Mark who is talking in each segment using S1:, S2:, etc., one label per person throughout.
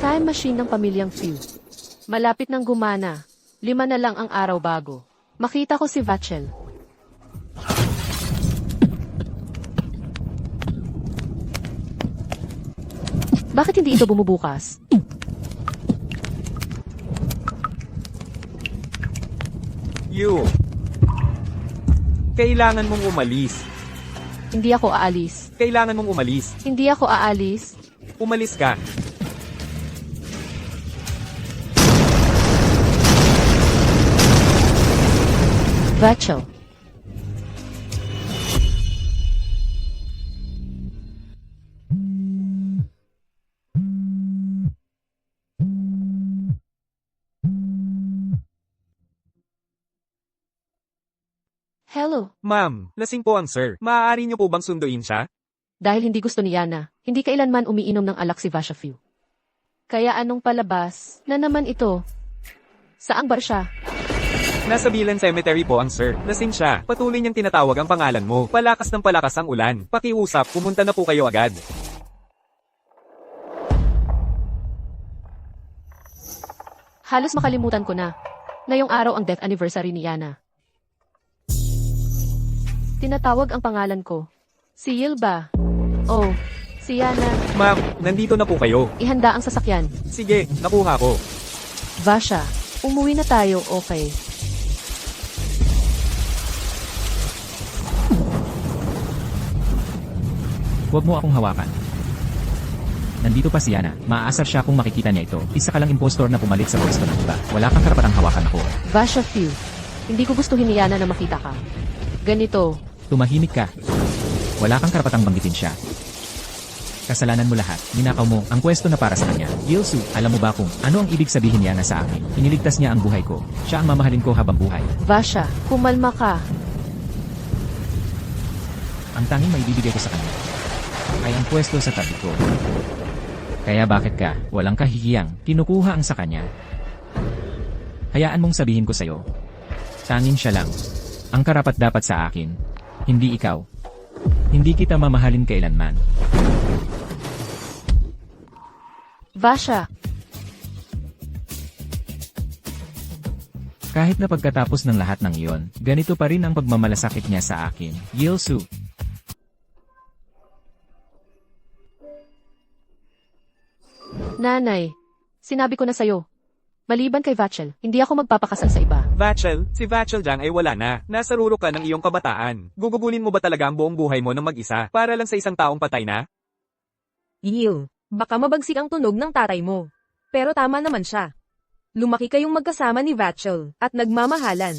S1: Time machine ng pamilyang Few. Malapit ng gumana. 5 na lang ang araw bago makita ko si Vachel. Bakit hindi ito bumubukas?
S2: You. Kailangan mong umalis.
S1: Hindi ako aalis.
S2: Kailangan mong umalis.
S1: Hindi ako aalis.
S2: Umalis ka.
S1: Vachel. Hello.
S2: Ma'am, lasing po ang sir. Maaari niyo po bang sunduin siya?
S1: Dahil hindi gusto ni Yana, hindi kailanman umiinom ng alak si Vasha Few. Kaya anong palabas na naman ito? Saang bar siya?
S2: Nasa Bilan Cemetery po ang sir. Lasing siya. Patuloy niyang tinatawag ang pangalan mo. Palakas ng palakas ang ulan. Pakiusap, pumunta na po kayo agad.
S1: Halos makalimutan ko na. Ngayong araw ang death anniversary ni Yana. Tinatawag ang pangalan ko. Si Yilba. Oh, si Yana.
S2: Ma'am, nandito na po kayo.
S1: Ihanda ang sasakyan.
S2: Sige, nakuha ko.
S1: Vasha, umuwi na tayo, okay?
S3: Huwag mo akong hawakan. Nandito pa si Yana. Maaasar siya kung makikita niya ito. Isa ka lang impostor na pumalit sa pwesto ng iba. Wala kang karapatang hawakan ako.
S1: Vasha Few, hindi ko gustuhin ni Yana na makita ka. Ganito.
S3: Tumahimik ka. Wala kang karapatang banggitin siya. Kasalanan mo lahat. Ninakaw mo ang pwesto na para sa kanya. Gilsu, alam mo ba kung ano ang ibig sabihin niya na sa akin? Iniligtas niya ang buhay ko. Siya ang mamahalin ko habang buhay.
S1: Vasha, kumalma ka.
S3: Ang tanging maibibigay ko sa kanya ay ang pwesto sa tabi ko. Kaya bakit ka, walang kahihiyang, kinukuha ang sa kanya? Hayaan mong sabihin ko sa'yo. Tanging siya lang ang karapat-dapat sa akin, hindi ikaw. Hindi kita mamahalin kailanman.
S1: Vasha.
S3: Kahit na pagkatapos ng lahat ng iyon, ganito pa rin ang pagmamalasakit niya sa akin. Gilsu.
S1: Nanay, sinabi ko na sa'yo. Maliban kay Vachel, hindi ako magpapakasal sa iba.
S2: Vachel, si Vachel Jang ay wala na. Nasa ruro ka ng iyong kabataan. Gugugulin mo ba talaga ang buong buhay mo ng mag-isa para lang sa isang taong patay na?
S4: Yil, baka mabagsik ang tunog ng tatay mo. Pero tama naman siya. Lumaki kayong magkasama ni Vachel at nagmamahalan.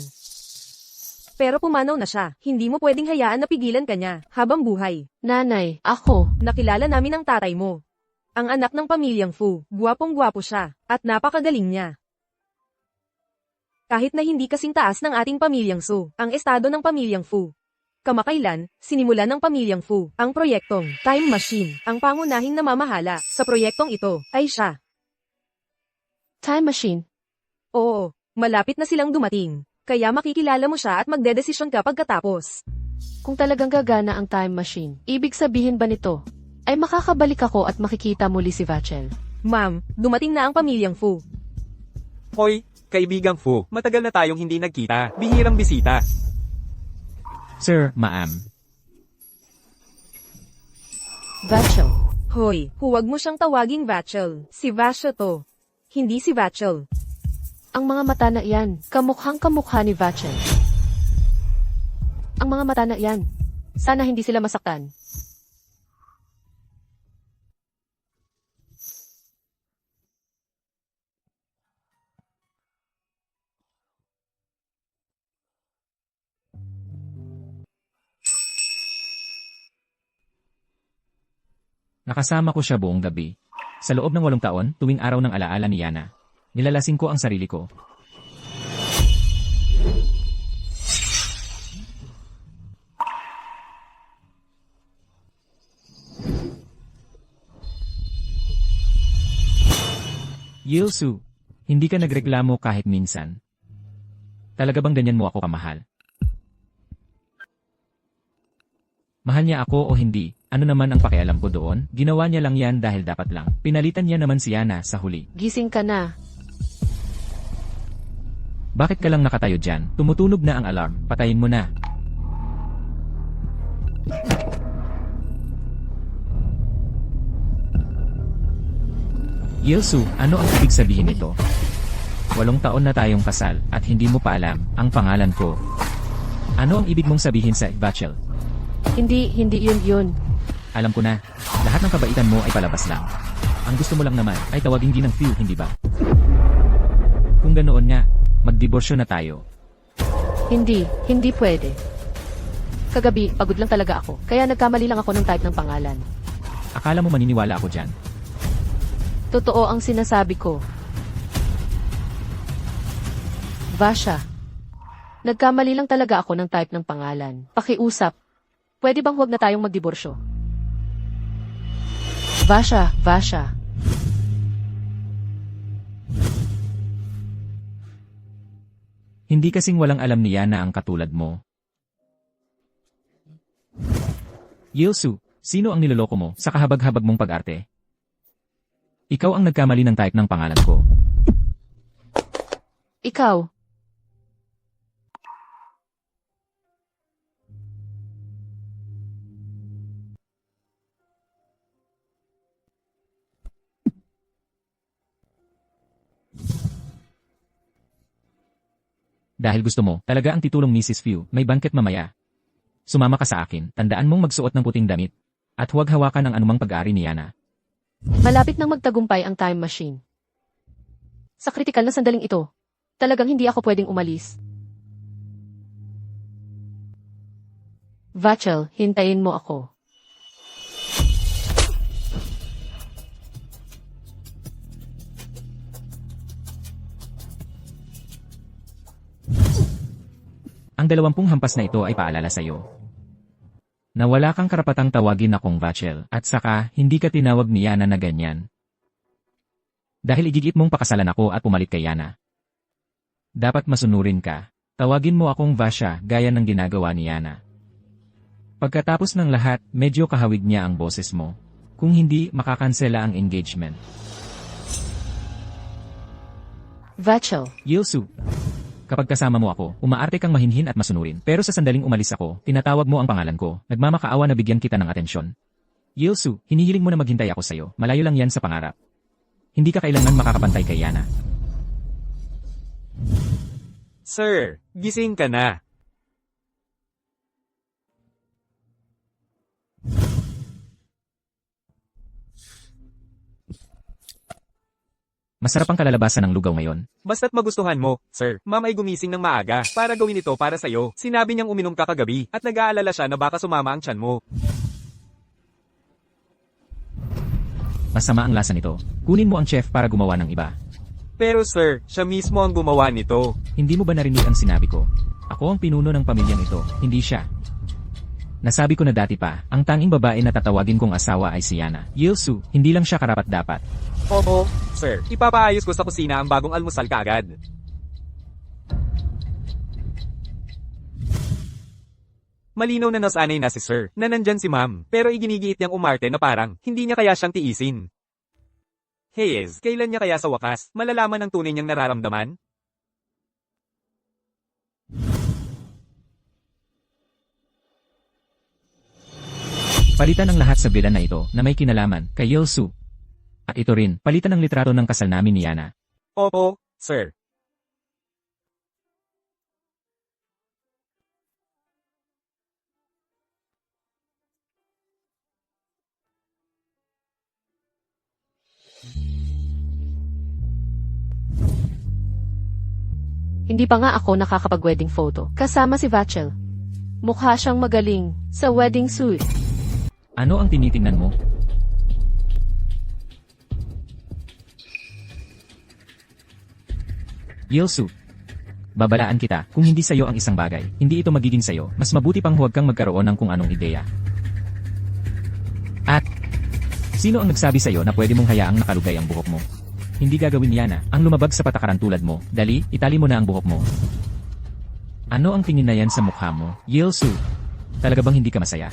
S4: Pero pumanaw na siya, hindi mo pwedeng hayaan na pigilan ka niya habang buhay.
S1: Nanay, ako.
S4: Nakilala namin ang tatay mo. Ang anak ng pamilyang Fu, gwapong-gwapo siya, at napakagaling niya. Kahit na hindi kasing taas ng ating pamilyang Su, ang estado ng pamilyang Fu. Kamakailan, sinimulan ng pamilyang Fu, ang proyektong Time Machine. Ang pangunahing namamahala sa proyektong ito ay siya.
S1: Time machine.
S4: Oo, malapit na silang dumating. Kaya makikilala mo siya at magdedesisyon ka pagkatapos.
S1: Kung talagang gagana ang time machine, ibig sabihin ba nito ay makakabalik ako at makikita muli si Vachel?
S4: Ma'am, dumating na ang pamilyang Fu.
S2: Hoy, kaibigang Fu, matagal na tayong hindi nagkita. Bihirang bisita.
S3: Sir, ma'am.
S1: Vachel.
S4: Hoy, huwag mo siyang tawaging Vachel. Si Vasha to. Hindi si Vachel.
S1: Ang mga mata na iyan, kamukhang kamukha ni Vachel. Ang mga mata na iyan, sana hindi sila masaktan.
S3: Nakasama ko siya buong gabi. Sa loob ng 8 taon, tuwing araw ng alaala ni Yana, nilalasing ko ang sarili ko. Yilsu, hindi ka nagreklamo kahit minsan. Talaga bang ganyan mo ako kamahal? Mahal niya ako o hindi, Ano naman ang pakialam ko doon? Ginawa niya lang yan dahil dapat lang. Pinalitan niya naman si Yana sa huli.
S1: Gising ka na.
S3: Bakit ka lang nakatayo dyan? Tumutunog na ang alarm. Patayin mo na. Yilsu, ano ang ibig sabihin nito? 8 taon na tayong kasal at hindi mo pa alam ang pangalan ko. Ano ang ibig mong sabihin sa Vachel?
S1: Hindi yun.
S3: Alam ko na, lahat ng kabaitan mo ay palabas lang. Ang gusto mo lang naman ay tawagin din ng Phil, hindi ba? Kung ganoon nga, magdiborsyo na tayo.
S1: Hindi pwede. Kagabi, pagod lang talaga ako, kaya nagkamali lang ako ng type ng pangalan.
S3: Akala mo maniniwala ako dyan?
S1: Totoo ang sinasabi ko. Vasha. Nagkamali lang talaga ako ng type ng pangalan. Pakiusap. Pwede bang huwag na tayong magdiborsyo? Vasha.
S3: Hindi kasing walang alam ni Yana ang katulad mo. Yilsu, sino ang niloloko mo sa kahabag-habag mong pag-arte? Ikaw ang nagkamali ng type ng pangalan ko.
S1: Ikaw.
S3: Dahil gusto mo, talaga ang titulong Mrs. Few, may banket mamaya. Sumama ka sa akin, tandaan mong magsuot ng puting damit. At huwag hawakan ang anumang pag-aari ni Yana.
S1: Malapit nang magtagumpay ang time machine. Sa kritikal na sandaling ito, talagang hindi ako pwedeng umalis. Vachel, hintayin mo ako.
S3: Ang 20 hampas na ito ay paalala sa'yo. Na wala kang karapatang tawagin akong Vachel, at saka, hindi ka tinawag ni Yana na ganyan. Dahil igigit mong pakasalan ako at pumalit kay Yana. Dapat masunurin ka. Tawagin mo akong Vasha gaya ng ginagawa ni Yana. Pagkatapos ng lahat, medyo kahawig niya ang boses mo. Kung hindi, makakansela ang engagement.
S1: Vachel.
S3: Yilsu. Kapag kasama mo ako, umaarte kang mahinhin at masunurin. Pero sa sandaling umalis ako, tinatawag mo ang pangalan ko. Nagmamakaawa na bigyan kita ng atensyon. Yilsu, hinihiling mo na maghintay ako sa'yo. Malayo lang yan sa pangarap. Hindi ka kailanman makakapantay kay Yana.
S2: Sir, gising ka na.
S3: Masarap ang kalalabasan ng lugaw ngayon.
S2: Basta't magustuhan mo, sir. Ma'am ay gumising ng maaga para gawin ito para sa'yo. Sinabi niyang uminom ka kagabi at nag-aalala siya na baka sumama ang tiyan mo.
S3: Masama ang lasa nito. Kunin mo ang chef para gumawa ng iba.
S2: Pero sir, siya mismo ang gumawa nito.
S3: Hindi mo ba narinig ang sinabi ko? Ako ang pinuno ng pamilyang ito, hindi siya. Nasabi ko na dati pa, ang tanging babae na tatawagin kong asawa ay si Yana. Yilsu, hindi lang siya karapat-dapat.
S2: Oo, sir. Ipapaayos ko sa kusina ang bagong almusal kaagad. Malinaw na nasanay na si sir, na nandyan si ma'am, pero iginigiit niyang umarte na parang, hindi niya kaya siyang tiisin. Hayes, kailan niya kaya sa wakas, malalaman ang tunay niyang nararamdaman?
S3: Palitan ang lahat sa bilan na ito na may kinalaman kay Yilsu. At ito rin, palitan ang litrato ng kasal namin ni Yana.
S2: Opo, sir.
S1: Hindi pa nga ako nakakapag-wedding photo. Kasama si Vachel. Mukha siyang magaling sa wedding suit.
S3: Ano ang tinitingnan mo? Yilsu. Babalaan kita, kung hindi sa'yo ang isang bagay, hindi ito magiging sa'yo, mas mabuti pang huwag kang magkaroon ng kung anong ideya. At, sino ang nagsabi sa'yo na pwede mong hayaang nakalugay ang buhok mo? Hindi gagawin ni Yana, ang lumabag sa patakaran tulad mo. Dali, itali mo na ang buhok mo. Ano ang tingin na yan sa mukha mo? Yilsu, talaga bang hindi ka masaya?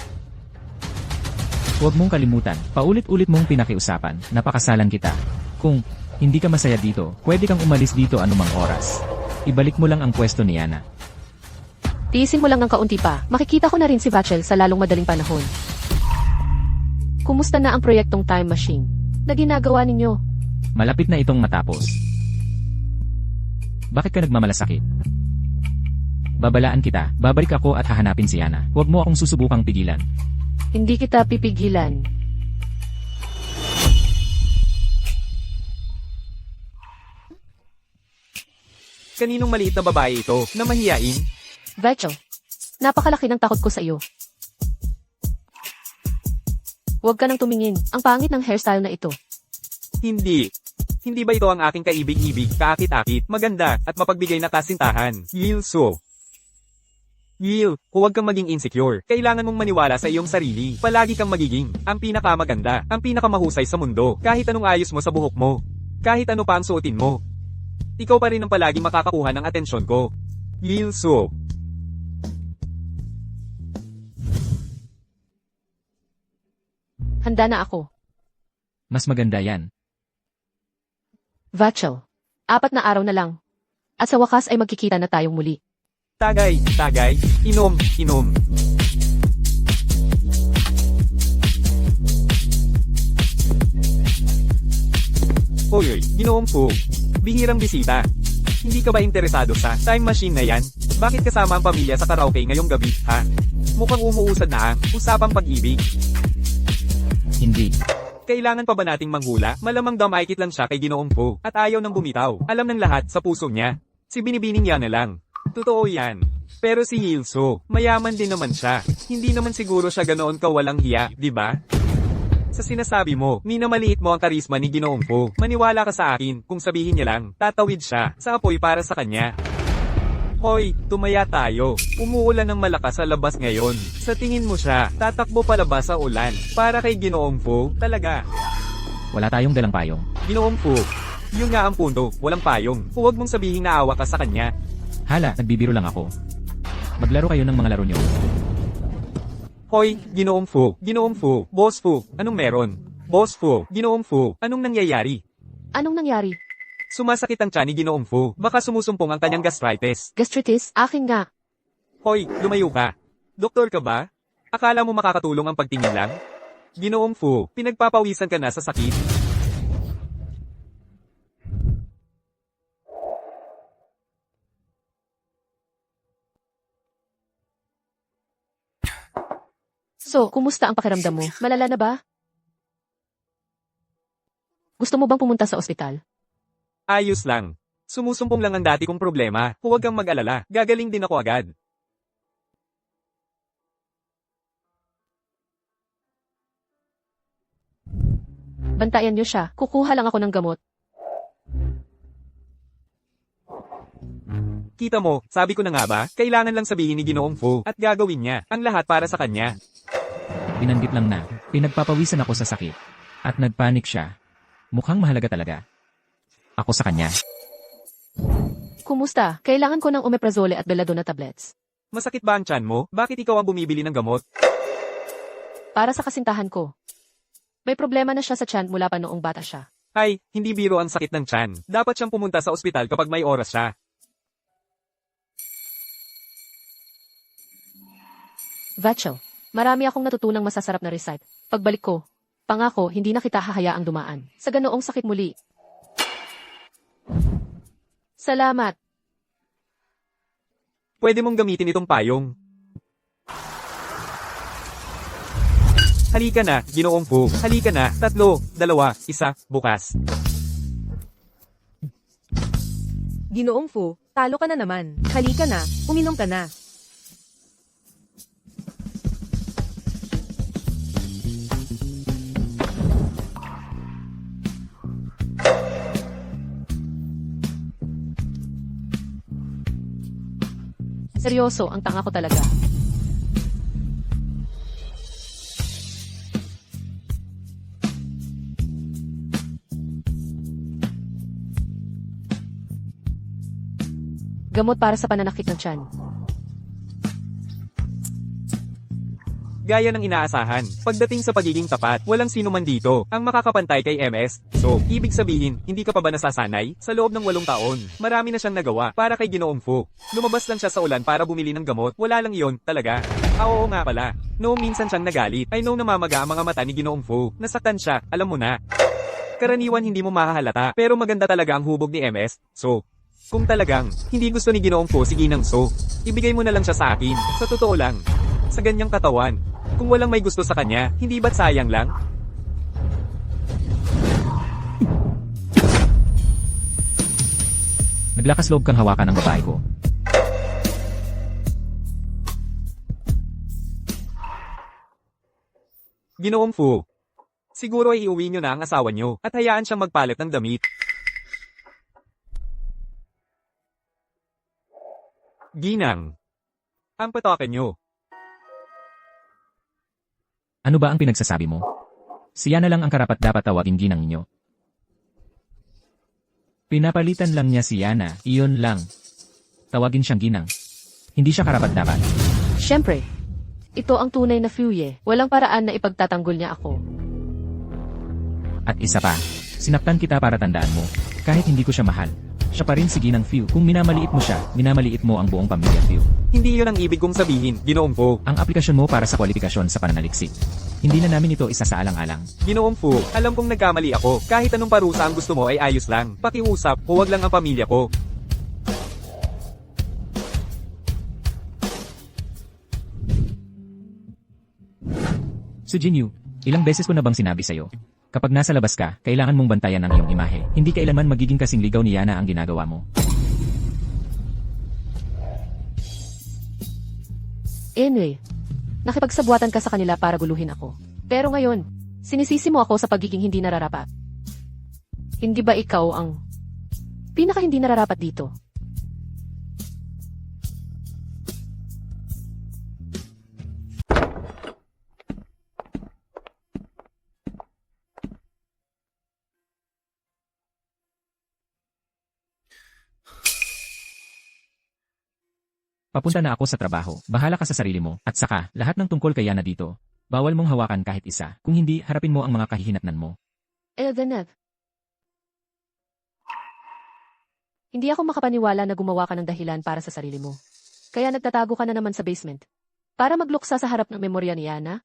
S3: Huwag mong kalimutan, paulit-ulit mong pinakiusapan, napakasalan kita. Kung hindi ka masaya dito, pwede kang umalis dito anumang oras. Ibalik mo lang ang pwesto ni Yana.
S1: Tiisin mo lang ng kaunti pa. Makikita ko na rin si Vachel sa lalong madaling panahon. Kumusta na ang proyektong time machine na ginagawa ninyo?
S3: Malapit na itong matapos. Bakit ka nagmamalasakit? Babalaan kita, babalik ako at hahanapin si Yana. Huwag mo akong susubukang pigilan.
S1: Hindi kita pipigilan.
S2: Kaninong maliit na babae ito na mahiyain?
S1: Vachel, napakalaki ng takot ko sa iyo. Huwag ka nang tumingin. Ang pangit ng hairstyle na ito.
S2: Hindi. Hindi ba ito ang aking kaibig-ibig, kaakit-akit, maganda, at mapagbigay na kasintahan? Yilso. Yil, huwag kang maging insecure. Kailangan mong maniwala sa iyong sarili. Palagi kang magiging ang pinakamaganda, ang pinakamahusay sa mundo. Kahit anong ayos mo sa buhok mo. Kahit ano pa ang suotin mo. Ikaw pa rin ang palaging makakakuha ng atensyon ko. Yilso.
S1: Handa na ako.
S3: Mas maganda yan.
S1: Vachel, 4 na araw na lang. At sa wakas ay magkikita na tayong muli.
S2: Tagay, tagay, inom, inom. Hoy, Ginoong Fu. Bihirang bisita. Hindi ka ba interesado sa time machine na yan? Bakit kasama ang pamilya sa karaoke ngayong gabi, ha? Mukhang umuusad na ang usapang pag-ibig.
S3: Hindi.
S2: Kailangan pa ba nating manghula? Malamang damaykit lang siya kay Ginoong Fu at ayaw nang bumitaw. Alam ng lahat sa puso niya. Si binibining niya na lang. Totoo yan. Pero si Yilso, mayaman din naman siya. Hindi naman siguro siya ganoon kawalang hiya, di ba? Sa sinasabi mo, minamaliit mo ang karisma ni Ginoong Fu. Maniwala ka sa akin, kung sabihin niya lang, tatawid siya sa apoy para sa kanya. Hoy, tumaya tayo. Umuulan ng malakas sa labas ngayon. Sa tingin mo siya, tatakbo palabas sa ulan. Para kay Ginoong Fu, talaga.
S3: Wala tayong dalang payong.
S2: Ginoong Fu, yun nga ang punto, walang payong. Huwag mong sabihin na awa ka sa kanya.
S3: Hala, nagbibiro lang ako. Maglaro kayo ng mga laro nyo.
S2: Hoy, Ginoong Fu, Boss Fu, anong meron? Boss Fu, Ginoong Fu, anong nangyayari?
S1: Anong nangyari?
S2: Sumasakit ang tiyan ni Ginoong Fu, baka sumusumpong ang kanyang gastritis.
S1: Gastritis? Akin nga.
S2: Hoy, lumayo ka. Doktor ka ba? Akala mo makakatulong ang pagtingin lang? Ginoong Fu, pinagpapawisan ka na sa sakit.
S1: So, kumusta ang pakiramdam mo? Malala na ba? Gusto mo bang pumunta sa ospital?
S2: Ayos lang. Sumusumpong lang ang dati kong problema. Huwag kang mag-alala. Gagaling din ako agad.
S1: Bantayan niyo siya. Kukuha lang ako ng gamot.
S2: Kita mo, sabi ko na nga ba, kailangan lang sabihin ni Ginoong Fu at gagawin niya ang lahat para sa kanya.
S3: Binanggit lang na, pinagpapawisan ako sa sakit. At nagpanik siya. Mukhang mahalaga talaga. Ako sa kanya.
S1: Kumusta? Kailangan ko ng omeprazole at belladonna tablets.
S2: Masakit ba ang tiyan mo? Bakit ikaw ang bumibili ng gamot?
S1: Para sa kasintahan ko. May problema na siya sa tiyan mula pa noong bata siya.
S2: Ay, hindi biro ang sakit ng tiyan. Dapat siyang pumunta sa ospital kapag may oras siya.
S1: Vachel, marami akong natutunang masasarap na recite. Pagbalik ko, pangako, hindi na kita hahayaang dumaan sa ganoong sakit muli. Salamat.
S2: Pwede mong gamitin itong payong. Halika na, Ginoong Fu. Halika na, 3, 2, 1, bukas.
S4: Ginoong Fu, talo ka na naman. Halika na, uminom ka na.
S1: Seryoso, ang tanga ko talaga. Gamot para sa pananakit ng tiyan.
S2: Gaya ng inaasahan, pagdating sa pagiging tapat, walang sino man dito ang makakapantay kay MS. So, ibig sabihin, hindi ka pa ba nasasanay? Sa loob ng 8 taon, marami na siyang nagawa para kay Ginoong Fu. Lumabas lang siya sa ulan para bumili ng gamot, wala lang iyon, talaga. Oo nga pala. No, minsan siyang nagalit. I know namamaga ang mga mata ni Ginoong Fu. Nasaktan siya, alam mo na. Karaniwan hindi mo mahahalata, pero maganda talaga ang hubog ni MS. So, kung talagang hindi gusto ni Ginoong Fu si Ginang So, ibigay mo na lang siya sa akin. Sa totoo lang. Sa ganyang katawan. Kung walang may gusto sa kanya, hindi ba't sayang lang?
S3: Naglakas loob kang hawakan ng babae ko.
S2: Ginoong Fu. Siguro ay iuwi niyo na ang asawa niyo at hayaan siyang magpalit ng damit. Ginang. Ang patokan niyo.
S3: Ano ba ang pinagsasabi mo? Siya na lang ang karapat-dapat tawagin ginang ninyo. Pinapalitan lang niya si Yana, iyon lang. Tawagin siyang ginang. Hindi siya karapat-dapat.
S1: Siyempre, ito ang tunay na Fuye. Walang paraan na ipagtatanggol niya ako.
S3: At isa pa, sinaktan kita para tandaan mo. Kahit hindi ko siya mahal, siya pa rin si Ginang Fu. Kung minamaliit mo siya, minamaliit mo ang buong pamilya Fu.
S2: Hindi iyon ang ibig kong sabihin, Ginoong Fu.
S3: Ang aplikasyon mo para sa kwalifikasyon sa pananaliksik. Hindi na namin ito isa sa alang-alang.
S2: Ginoong Fu, alam kong nagkamali ako. Kahit anong parusa ang gusto mo ay ayos lang. Pakiusap, huwag lang ang pamilya ko.
S3: So Jinyu, ilang beses ko na bang sinabi sa'yo? Kapag nasa labas ka, kailangan mong bantayan ang iyong imahe. Hindi kailanman magiging kasing ligaw ni Yana ang ginagawa mo.
S1: Anyway, nakipagsabuatan ka sa kanila para guluhin ako. Pero ngayon, sinisisi mo ako sa pagiging hindi nararapat. Hindi ba ikaw ang pinaka hindi nararapat dito?
S3: Papunta na ako sa trabaho. Bahala ka sa sarili mo. At saka, lahat ng tungkol kay Yana dito. Bawal mong hawakan kahit isa. Kung hindi, harapin mo ang mga kahihinatnan mo.
S1: Eldeneth. Hindi ako makapaniwala na gumawa ka ng dahilan para sa sarili mo. Kaya nagtatago ka na naman sa basement. Para magluksa sa harap ng memorya ni Yana?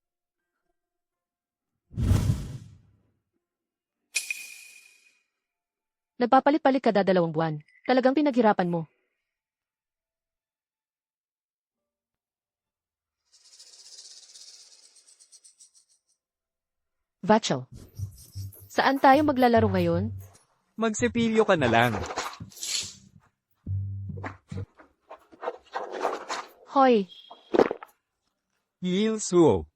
S1: Nagpapalit-palit ka 2 buwan. Talagang pinaghirapan mo. Vachel, saan tayo maglalaro ngayon?
S2: Magsipilyo ka na lang.
S1: Hoy,
S2: Yil Suo.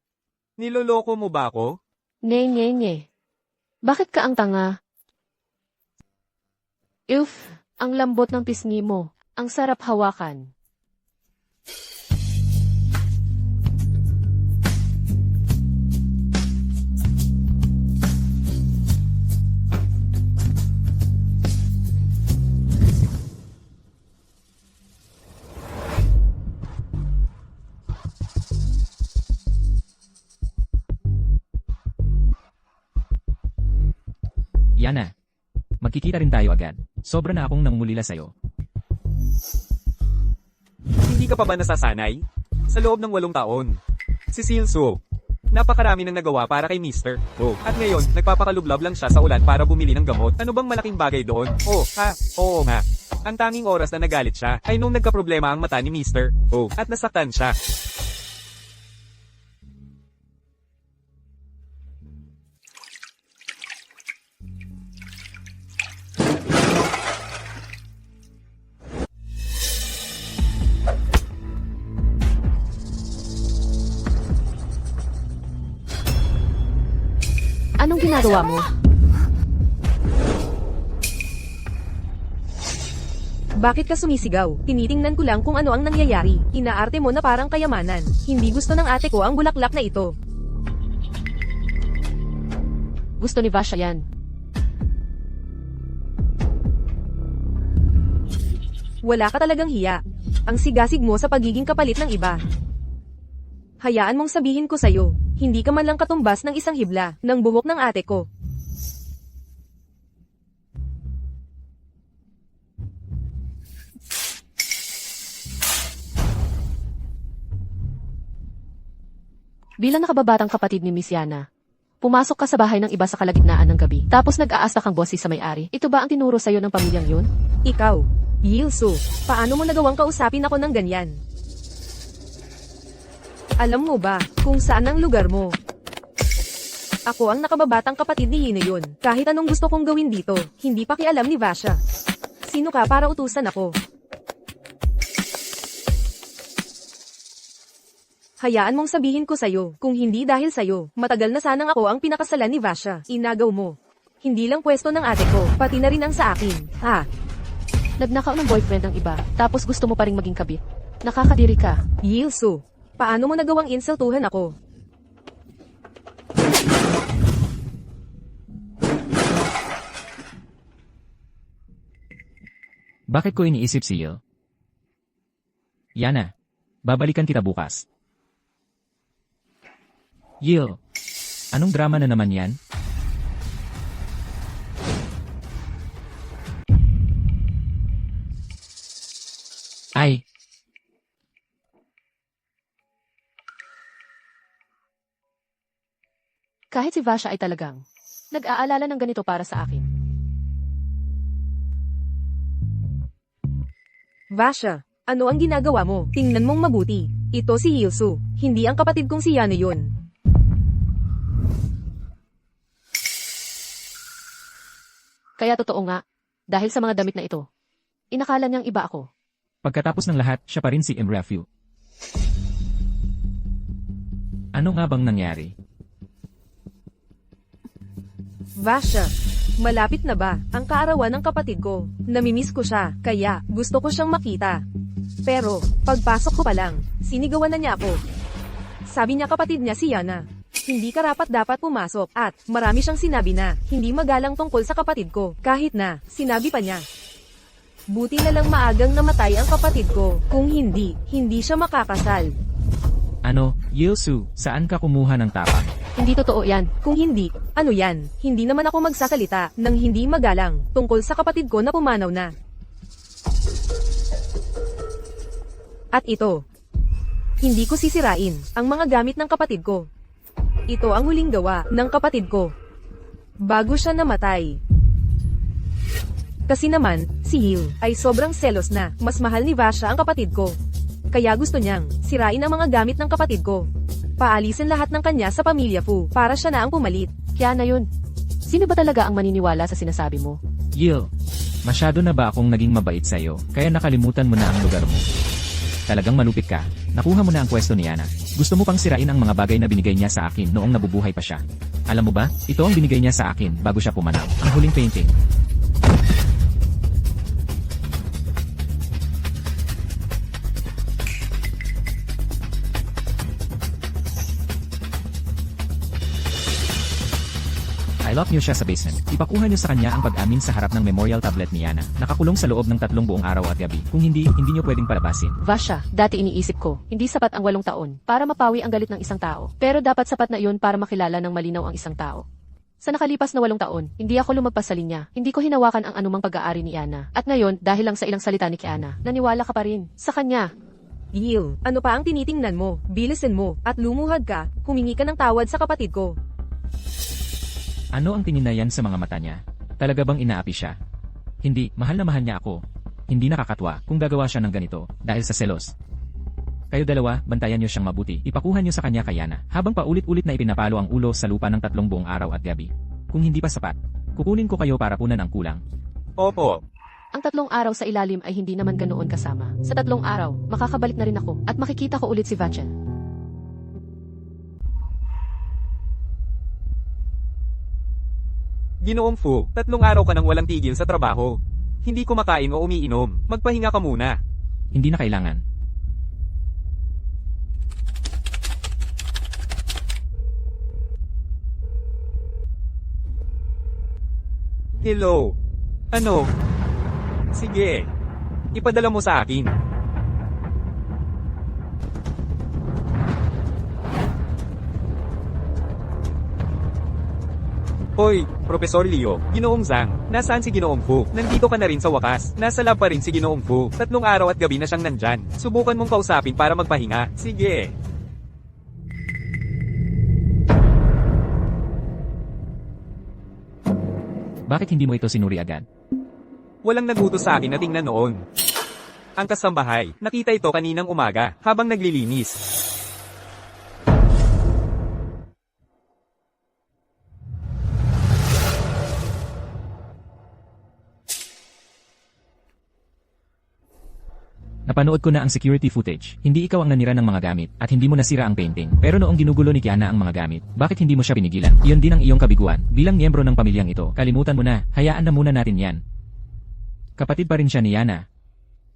S2: Niloloko mo ba ako?
S1: nye. Bakit ka ang tanga? Ang lambot ng pisngi mo. Ang sarap hawakan.
S3: Yana, magkikita rin tayo agad. Sobra na akong nangungulila sa'yo.
S2: Hindi ka pa ba nasasanay? Sa loob ng 8 taon. Si Silso. Napakarami nang nagawa para kay Mr. Oh. At ngayon, nagpapakalublab lang siya sa ulan para bumili ng gamot. Ano bang malaking bagay doon? Oh, oo nga. Ang tanging oras na nagalit siya ay nung nagkaproblema ang mata ni Mr. Oh. At nasaktan siya.
S1: Anong ginagawa mo?
S4: Bakit ka sumisigaw? Tinitingnan ko lang kung ano ang nangyayari. Inaarte mo na parang kayamanan. Hindi gusto ng ate ko ang bulaklak na ito.
S1: Gusto ni Vasha yan.
S4: Wala ka talagang hiya. Ang sigasig mo sa pagiging kapalit ng iba. Hayaan mong sabihin ko sa'yo, hindi ka man lang katumbas ng isang hibla ng buhok ng ate ko.
S1: Bilang nakababatang kapatid ni Miss Yana, pumasok ka sa bahay ng iba sa kalagitnaan ng gabi, tapos nag-aasta kang bossy sa may-ari. Ito ba ang tinuro sa'yo ng pamilyang yun?
S4: Ikaw, Yilsu, paano mo nagawang kausapin ako ng ganyan? Alam mo ba kung saan ang lugar mo? Ako ang nakababatang kapatid ni Hino yun. Kahit anong gusto kong gawin dito, hindi pakialam ni Vasha. Sino ka para utusan ako? Hayaan mong sabihin ko sa'yo, kung hindi dahil sa'yo, matagal na sanang ako ang pinakasalan ni Vasha. Inagaw mo. Hindi lang pwesto ng ate ko, pati na rin ang sa akin. Ha?
S1: Nagnakaw ng boyfriend ng iba, tapos gusto mo pa ring maging kabit. Nakakadiri ka.
S4: Yilsu, paano mo nagawang insultuhan ako?
S3: Bakit ko iniisip si Yil? Yana, babalikan kita bukas. Yil, anong drama na naman yan? Ay,
S1: Kahit si Vasha ay talagang nag-aalala ng ganito para sa akin.
S4: Vasha, ano ang ginagawa mo? Tingnan mong mabuti. Ito si Yilsu, hindi ang kapatid kong si Yana yun.
S1: Kaya totoo nga, dahil sa mga damit na ito, inakala niyang iba ako.
S3: pagkatapos ng lahat, siya pa rin si Imrafyu. Ano nga bang nangyari?
S4: Vasha, malapit na ba ang kaarawan ng kapatid ko? Namimiss ko siya, kaya gusto ko siyang makita. Pero, pagpasok ko pa lang, sinigawan na niya ako. Sabi niya kapatid niya si Yana, hindi karapat-dapat pumasok at marami siyang sinabi na hindi magalang tungkol sa kapatid ko. Kahit na, sinabi pa niya. Buti na lang maagang namatay ang kapatid ko. Kung hindi, hindi siya makakasal.
S3: Ano, Yilsu, saan ka kumuha ng tapak?
S1: Hindi totoo yan.
S4: Kung hindi, ano yan? Hindi naman ako magsasalita ng hindi magalang tungkol sa kapatid ko na pumanaw na. At ito, hindi ko sisirain ang mga gamit ng kapatid ko. Ito ang huling gawa ng kapatid ko bago siya namatay. Kasi naman, si Hil ay sobrang selos na mas mahal ni Vasha ang kapatid ko. Kaya gusto niyang sirain ang mga gamit ng kapatid ko. Paalisin lahat ng kanya sa pamilya Fu para siya na ang pumalit.
S1: Kaya na yun. Sino ba talaga ang maniniwala sa sinasabi mo?
S3: Yil, masyado na ba akong naging mabait sa'yo, kaya nakalimutan mo na ang lugar mo? Talagang malupit ka. Nakuha mo na ang pwesto ni Yana. Gusto mo pang sirain ang mga bagay na binigay niya sa akin noong nabubuhay pa siya. Alam mo ba, ito ang binigay niya sa akin bago siya pumanaw. Ang huling painting. I-lock niyo siya sa basement. Ipakuha niyo sa kanya ang pag-amin sa harap ng memorial tablet ni Yana. Nakakulong sa loob ng 3 buong araw at gabi. Kung hindi, hindi niyo pwedeng palabasin.
S1: Vasha, dati iniisip ko, hindi sapat ang 8 taon para mapawi ang galit ng isang tao. Pero dapat sapat na iyon para makilala ng malinaw ang isang tao. Sa nakalipas na 8 taon, hindi ako lumagpas sa linya. Hindi ko hinawakan ang anumang pag-aari ni Yana. At ngayon, dahil lang sa ilang salita ni Kiana, naniwala ka pa rin sa kanya.
S4: Yil, ano pa ang tinitingnan mo? Bilisin mo, at lumuhad ka, humingi ka ng tawad sa kapatid ko.
S3: Ano ang tingin na yan sa mga mata niya? Talaga bang inaapi siya? Hindi, mahal na mahal niya ako. Hindi nakakatwa kung gagawa siya ng ganito dahil sa selos. Kayo dalawa, bantayan niyo siyang mabuti. Ipakuha niyo sa kanya kay Yana habang paulit-ulit na ipinapalo ang ulo sa lupa ng 3 buong araw at gabi. Kung hindi pa sapat, kukunin ko kayo para punan ang kulang.
S2: Opo.
S1: Ang 3 araw sa ilalim ay hindi naman ganoon kasama. Sa 3 araw, makakabalik na rin ako at makikita ko ulit si Vachel.
S2: Ginoong Fu, 3 araw ka nang walang tigil sa trabaho. Hindi kumakain o umiinom. Magpahinga ka muna.
S3: Hindi na kailangan.
S2: Hello. Ano? Sige. Ipadala mo sa akin. Hoy, Professor Leo, Ginoong Zhang, nasaan si Ginoong Fu? Nandito ka na rin sa wakas. Nasa lab pa rin si Ginoong Fu. 3 araw at gabi na siyang nandyan. Subukan mong kausapin para magpahinga. Sige.
S3: Bakit hindi mo ito sinuri agad?
S2: Walang nagutos sa akin na tingnan noon. Ang kasambahay, nakita ito kaninang umaga, habang naglilinis.
S3: Napanood ko na ang security footage. Hindi ikaw ang nanira ng mga gamit, at hindi mo nasira ang painting. Pero noong ginugulo ni Kiana ang mga gamit, bakit hindi mo siya pinigilan? Iyon din ang iyong kabiguan. Bilang miyembro ng pamilyang ito, kalimutan mo na, hayaan na muna natin yan. Kapatid pa rin siya ni Yana.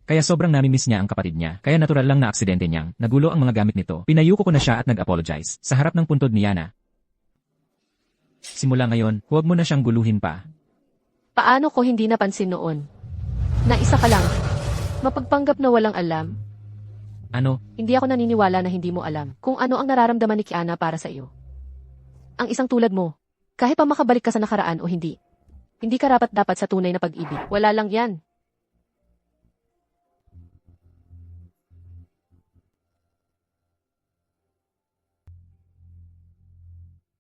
S3: Kaya sobrang namimiss niya ang kapatid niya. Kaya natural lang na aksidente niyang nagulo ang mga gamit nito. Pinayuko ko na siya at nag-apologize sa harap ng puntod ni Yana. Simula ngayon, huwag mo na siyang guluhin pa.
S1: Paano ko hindi napansin noon? Na isa ka lang. Mapagpanggap na walang alam.
S3: Ano?
S1: Hindi ako naniniwala na hindi mo alam kung ano ang nararamdaman ni Kiana para sa iyo. Ang isang tulad mo, kahit pa makabalik ka sa nakaraan o hindi, hindi ka rapat-dapat sa tunay na pag-ibig. Wala lang yan.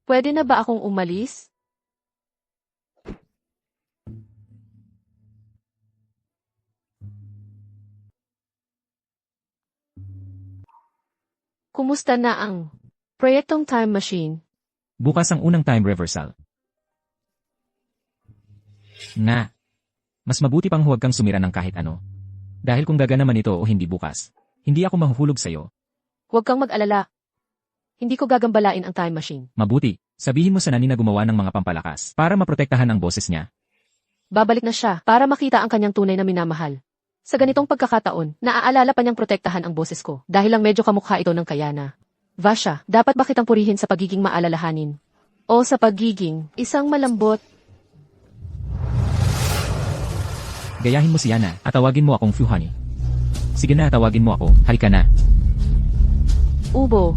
S1: Pwede na ba akong umalis? Kumusta na ang proyektong time machine?
S3: Bukas ang unang time reversal. Nga. Mas mabuti pang huwag kang sumira ng kahit ano. Dahil kung gagana man ito o hindi bukas, hindi ako mahuhulog sa'yo.
S1: Huwag kang mag-alala. Hindi ko gagambalain ang time machine.
S3: Mabuti, sabihin mo sa nani na gumawa ng mga pampalakas para maprotektahan ang boses niya.
S1: Babalik na siya para makita ang kanyang tunay na minamahal. Sa ganitong pagkakataon, naaalala pa niyang protektahan ang boses ko dahil lang medyo kamukha ito ng Kiana. Vasha, dapat ba kitang purihin sa pagiging maalalahanin? O sa pagiging isang malambot?
S3: Gayahin mo si Yana at tawagin mo akong Fu Honey. Sige na, tawagin mo ako. Halika na.
S1: Ubo,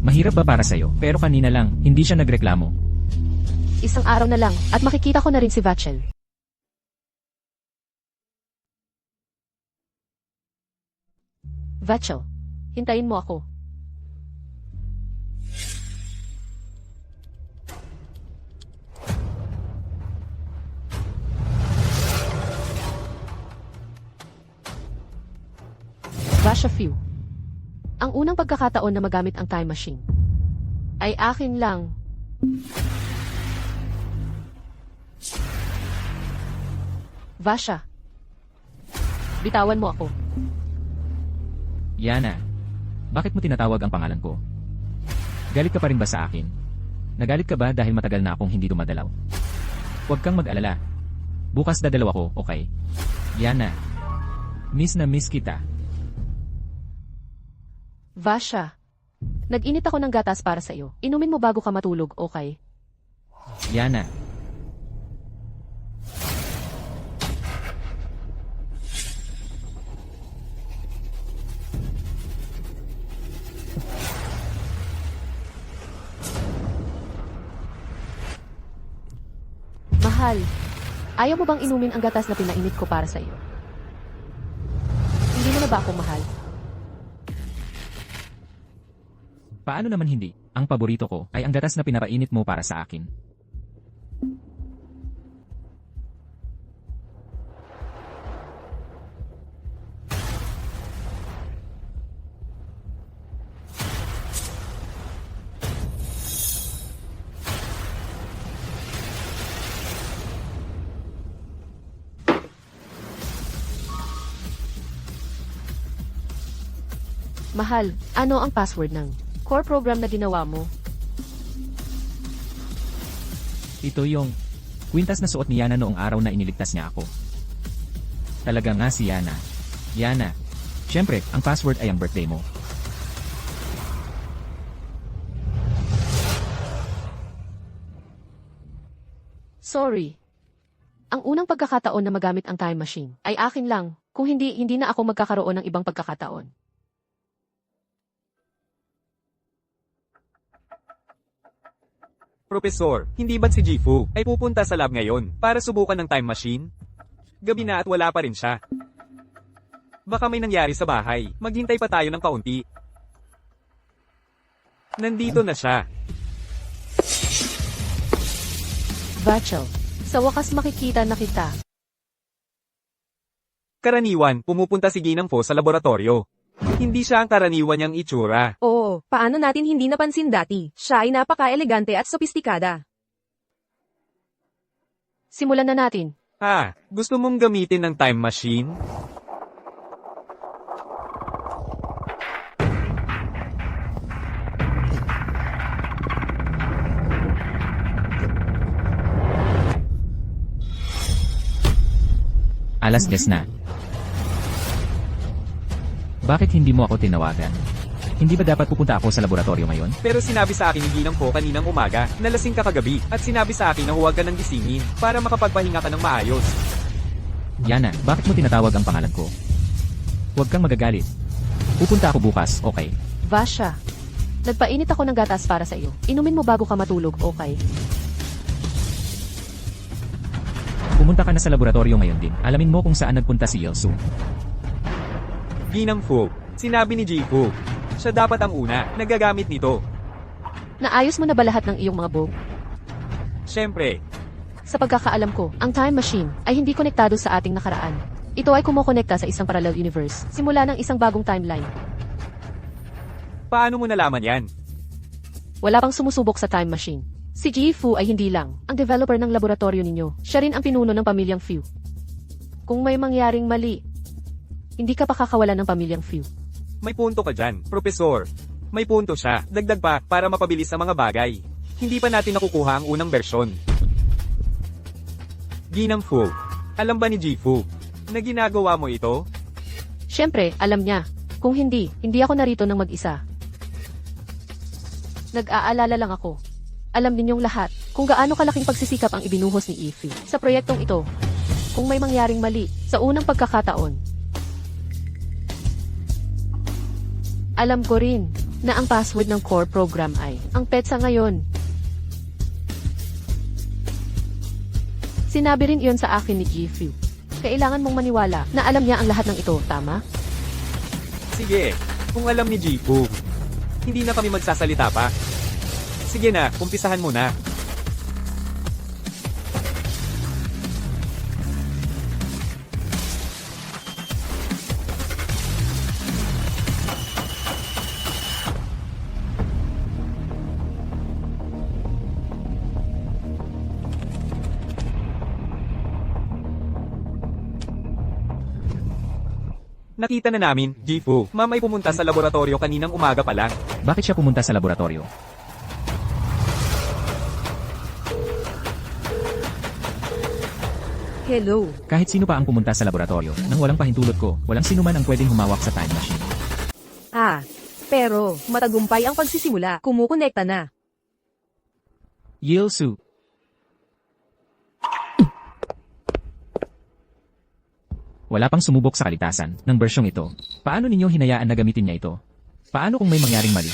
S3: Mahirap ba para sa'yo? Pero kanina lang, hindi siya nagreklamo.
S1: isang araw na lang at makikita ko na rin si Vachel. Vachel, hintayin mo ako. Vasha Few. Ang unang pagkakataon na magamit ang time machine ay akin lang. Vasha, bitawan mo ako.
S3: Yana, bakit mo tinatawag ang pangalan ko? Galit ka pa rin ba sa akin? Nagalit ka ba dahil matagal na akong hindi dumadalaw? Huwag kang mag-alala. Bukas dadalaw ako, okay? Yana, miss na miss kita.
S1: Vasha, nag-init ako ng gatas para sa iyo. Inumin mo bago ka matulog, okay?
S3: Yana,
S1: Mahal, ayaw mo bang inumin ang gatas na pinainit ko para sa iyo? Hindi mo na ba ako mahal?
S3: paano naman hindi? Ang paborito ko ay ang gatas na pinapainit mo para sa akin.
S1: Mahal, ano ang password ng core program na ginawa mo?
S3: Ito yung kwintas na suot ni Yana noong araw na iniligtas niya ako. Talaga nga si Yana. Yana. Siyempre, ang password ay ang birthday mo.
S1: Sorry. Ang unang pagkakataon na magamit ang time machine ay akin lang. Kung hindi, hindi na ako magkakaroon ng ibang pagkakataon.
S2: Profesor, hindi ba't si Jifu ay pupunta sa lab ngayon para subukan ng time machine? Gabi na at wala pa rin siya. Baka may nangyari sa bahay. Maghintay pa tayo ng kaunti. Nandito na siya.
S1: Vachel, sa wakas makikita na kita.
S2: Karaniwan, pumupunta si Ginang Po sa laboratorio. Hindi siya ang karaniwan niyang itsura.
S4: Oo, paano natin hindi napansin dati? Siya ay napaka-elegante at sopistikada.
S1: Simulan na natin.
S2: Gusto mong gamitin ng time machine?
S3: Alas 10 na. Bakit hindi mo ako tinawagan? Hindi ba dapat pupunta ako sa laboratorio ngayon?
S2: Pero sinabi sa akin ni Ginang Po kaninang umaga, nalasing ka kagabi, at sinabi sa akin na huwag ka nang gisingin, para makapagpahinga ka ng maayos.
S3: Yana, bakit mo tinatawag ang pangalan ko? Huwag kang magagalit. Pupunta ako bukas, okay?
S1: Vasha, nagpainit ako ng gatas para sa iyo. Inumin mo bago ka matulog, okay?
S3: Pumunta ka na sa laboratorio ngayon din. Alamin mo kung saan nagpunta si Yelsu.
S2: Ginang Po, sinabi ni Jifu. Siya dapat ang una, nagagamit nito.
S1: Naayos mo na ba lahat ng iyong mga bog?
S2: Siyempre,
S1: Sa pagkakaalam ko, ang time machine ay hindi konektado sa ating nakaraan. Ito ay kumokonekta sa isang parallel universe, simula ng isang bagong timeline.
S2: paano mo nalaman yan?
S1: Wala pang sumusubok sa time machine. Si Jifu ay hindi lang ang developer ng laboratorio ninyo. Siya rin ang pinuno ng pamilyang Fu. Kung may mangyaring mali, hindi ka pa kakawalan ng pamilyang Fu.
S2: May punto ka dyan, Profesor. May punto siya, dagdag pa, para mapabilis ang mga bagay. Hindi pa natin nakukuha ang unang bersyon. Ginang Fu, alam ba ni Jifu na ginagawa mo ito?
S1: Siyempre, alam niya. Kung hindi, hindi ako narito ng mag-isa. Nag-aalala lang ako. Alam ninyong lahat kung gaano kalaking pagsisikap ang ibinuhos ni Ify sa proyektong ito. Kung may mangyaring mali sa unang pagkakataon. Alam ko rin na ang password ng core program ay ang petsa ngayon. Sinabi rin iyon sa akin ni Jifu. Kailangan mong maniwala na alam niya ang lahat ng ito, tama?
S2: Sige, kung alam ni Jifu, hindi na kami magsasalita pa. Sige na, umpisahan mo na. Nakita na namin, Jifu, ma'am ay pumunta sa laboratorio kaninang umaga pa lang.
S3: Bakit siya pumunta sa laboratorio?
S4: Hello.
S3: Kahit sino pa ang pumunta sa laboratorio, nang walang pahintulot ko, walang sino man ang pwedeng humawak sa time machine.
S4: Pero, matagumpay ang pagsisimula. Kumukonekta na.
S3: Yelsu. Wala pang sumubok sa kalitasan ng bersyong ito. Paano ninyo hinayaan na gamitin niya ito? Paano kung may mangyaring mali?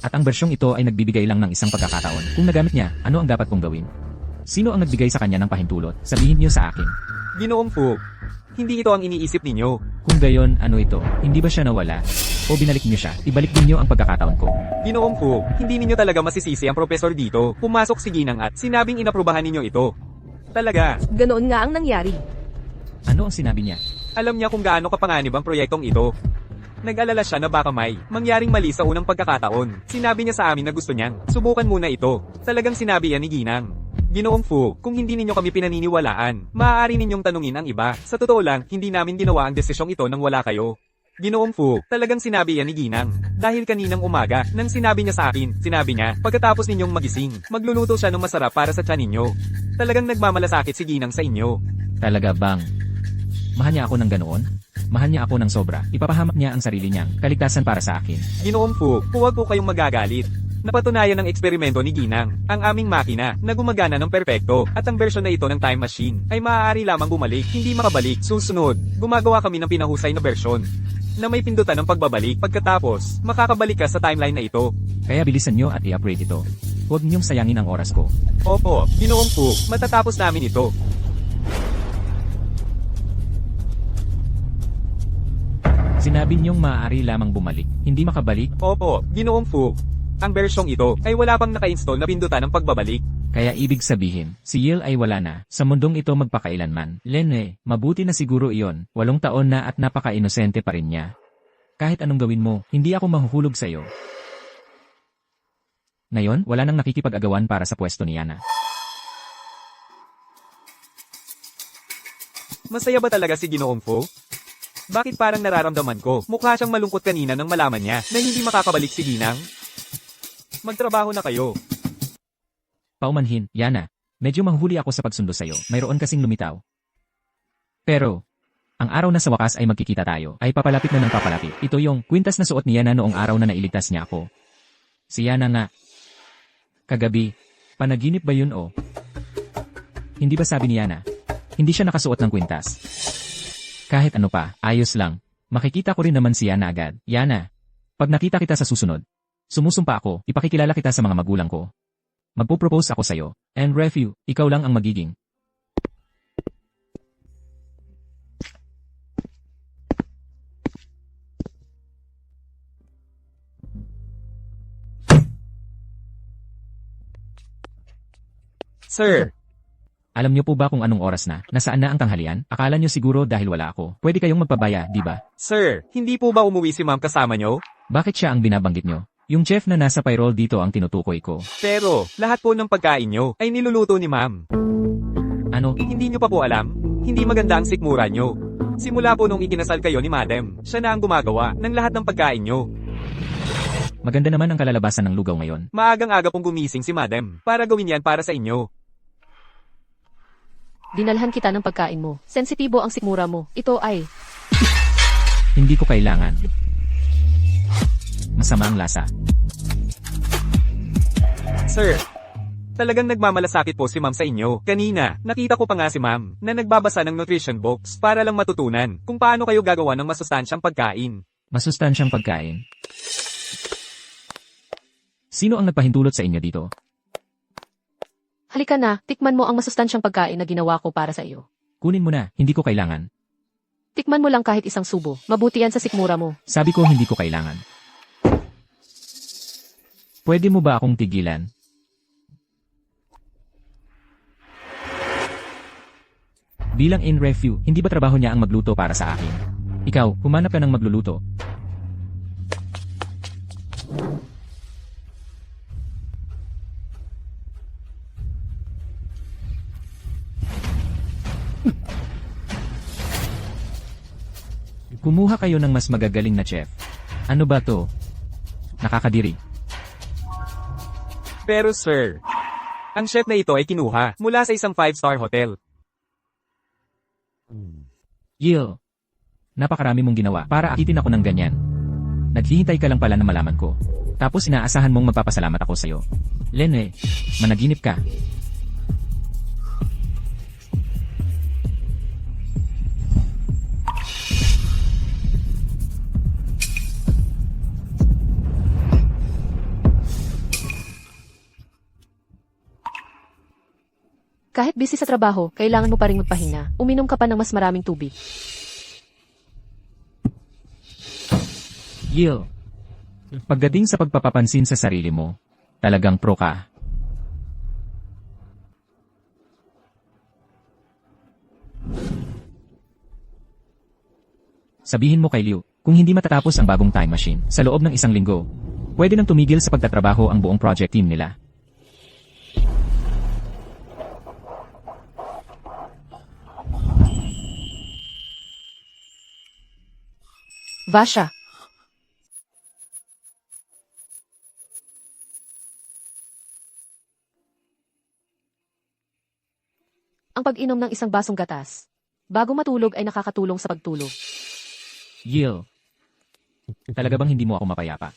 S3: At ang bersyong ito ay nagbibigay lang ng isang pagkakataon. Kung nagamit niya, ano ang dapat kong gawin? Sino ang nagbigay sa kanya ng pahintulot? Sabihin niyo sa akin.
S2: Ginoong Fu, hindi ito ang iniisip ninyo.
S3: Kung gayon, ano ito? Hindi ba siya nawala? O binalik niyo siya? Ibalik din niyo ang pagkakataon ko.
S2: Ginoong Fu, hindi ninyo talaga masisisi ang profesor dito. Pumasok si Ginang at sinabing inaprubahan ninyo ito. Talaga,
S4: Ganoon nga ang nangyari.
S3: Ano ang sinabi niya?
S2: alam niya kung gaano kapanganib ang proyektong ito. Nag-alala siya na baka may mangyaring mali sa unang pagkakataon. Sinabi niya sa amin na gusto niyang subukan muna ito. Talagang sinabi yan ni Ginang. Ginoong Fu, kung hindi ninyo kami pinaniniwalaan, maaari ninyong tanungin ang iba. Sa totoo lang, hindi namin ginawa ang desisyong ito nang wala kayo. Ginoong Fu, talagang sinabi yan ni Ginang. Dahil kaninang umaga, nang sinabi niya sa akin, sinabi niya, pagkatapos ninyong magising, magluluto siya ng masarap para sa tiyan ninyo. Talagang nagmamalasakit si Ginang sa inyo.
S3: Talaga bang? Mahal niya ako ng ganoon? Mahal niya ako ng sobra. Ipapahamak niya ang sarili niyang kaligtasan para sa akin.
S2: Ginoong Fu, huwag po kayong magagalit. Napatunayan ng eksperimento ni Ginang, ang aming makina, na gumagana ng perpekto, at ang bersyon na ito ng time machine, ay maaari lamang bumalik, hindi makabalik. Susunod, gumagawa kami ng pinahusay na bersyon, na may pindutan ng pagbabalik. Pagkatapos, makakabalik ka sa timeline na ito.
S3: Kaya bilisan nyo at i-upgrade ito. Huwag niyong sayangin ang oras ko.
S2: Opo, Ginoong Fu, matatapos namin ito.
S3: Sinabi niyong maaari lamang bumalik, hindi makabalik,
S2: Opo, Ginoong Fu. Ang bersyong ito ay wala pang naka-install na pindutan ng pagbabalik.
S3: kaya ibig sabihin, si Yil ay wala na, sa mundong ito magpakailanman. Lene, mabuti na siguro iyon, 8 taon na at napaka-inosente pa rin niya. Kahit anong gawin mo, hindi ako mahuhulog sa'yo. Ngayon, wala nang nakikipag-agawan para sa pwesto ni Yana.
S2: Masaya ba talaga si Ginoong Fu? Bakit parang nararamdaman ko, mukha siyang malungkot kanina nang malaman niya na hindi makakabalik si Ginang? Magtrabaho na kayo.
S3: Paumanhin, Yana, medyo mahuhuli ako sa pagsundo sa'yo, mayroon kasing lumitaw. Pero, ang araw na sa wakas ay magkikita tayo, ay papalapit na ng papalapit. Ito yung kwintas na suot ni Yana noong araw na nailigtas niya ako. Si Yana nga. Kagabi, panaginip ba yun o? Hindi ba sabi ni Yana? Hindi siya nakasuot ng kwintas. Kahit ano pa, ayos lang. Makikita ko rin naman si Yana agad. Yana, pag nakita kita sa susunod, sumusumpa ako, ipakikilala kita sa mga magulang ko. Magpo-propose ako sa'yo. And Refu, ikaw lang ang magiging.
S2: Sir,
S3: Alam niyo po ba kung anong oras na? Nasaan na ang tanghalian? Akala niyo siguro dahil wala ako. Pwede kayong magpabaya, di ba?
S2: sir, hindi po ba umuwi si ma'am kasama niyo?
S3: Bakit siya ang binabanggit niyo? Yung chef na nasa payroll dito ang tinutukoy ko.
S2: Pero, lahat po ng pagkain niyo ay niluluto ni ma'am.
S3: Ano?
S2: Hindi niyo pa po alam? Hindi maganda ang sikmura niyo. Simula po nung ikinasal kayo ni madam, siya na ang gumagawa ng lahat ng pagkain niyo.
S3: Maganda naman ang kalalabasan ng lugaw ngayon.
S2: Maagang-aga pong gumising si madam para gawin yan para sa inyo.
S1: Dinalhan kita ng pagkain mo. Sensitibo ang sikmura mo. Ito ay...
S3: Hindi ko kailangan. Masama ang lasa.
S2: Sir, talagang nagmamalasakit po si ma'am sa inyo. Kanina, nakita ko pa nga si ma'am na nagbabasa ng nutrition books para lang matutunan kung paano kayo gagawa ng masustansyang pagkain.
S3: Masustansyang pagkain. Sino ang nagpahintulot sa inyo dito?
S1: Halika na, tikman mo ang masustansyang pagkain na ginawa ko para sa iyo.
S3: Kunin mo na, hindi ko kailangan.
S1: Tikman mo lang kahit isang subo. Mabuti yan sa sikmura mo.
S3: Sabi ko hindi ko kailangan. Pwede mo ba akong tigilan? Bilang in review, hindi ba trabaho niya ang magluto para sa akin? Ikaw, humanap ka ng magluluto. Kumuha kayo ng mas magagaling na chef. Ano ba to? Nakakadiri.
S2: Pero sir, ang chef na ito ay kinuha mula sa isang 5-star hotel.
S3: Yil, napakarami mong ginawa para akitin ako ng ganyan. Naghihintay ka lang pala na malaman ko. Tapos inaasahan mong magpapasalamat ako sa'yo. Lene, managinip ka.
S1: Kahit busy sa trabaho, kailangan mo pa rin magpahinga. Uminom ka pa ng mas maraming tubig.
S3: Yil, pagdating sa pagpapapansin sa sarili mo, talagang pro ka. Sabihin mo kay Liu, kung hindi matatapos ang bagong time machine sa loob ng 1 linggo, pwede nang tumigil sa pagtatrabaho ang buong project team nila.
S1: Vasha. Ang pag-inom ng isang basong gatas bago matulog ay nakakatulong sa pagtulog.
S3: Yil, talaga bang hindi mo ako mapayapa?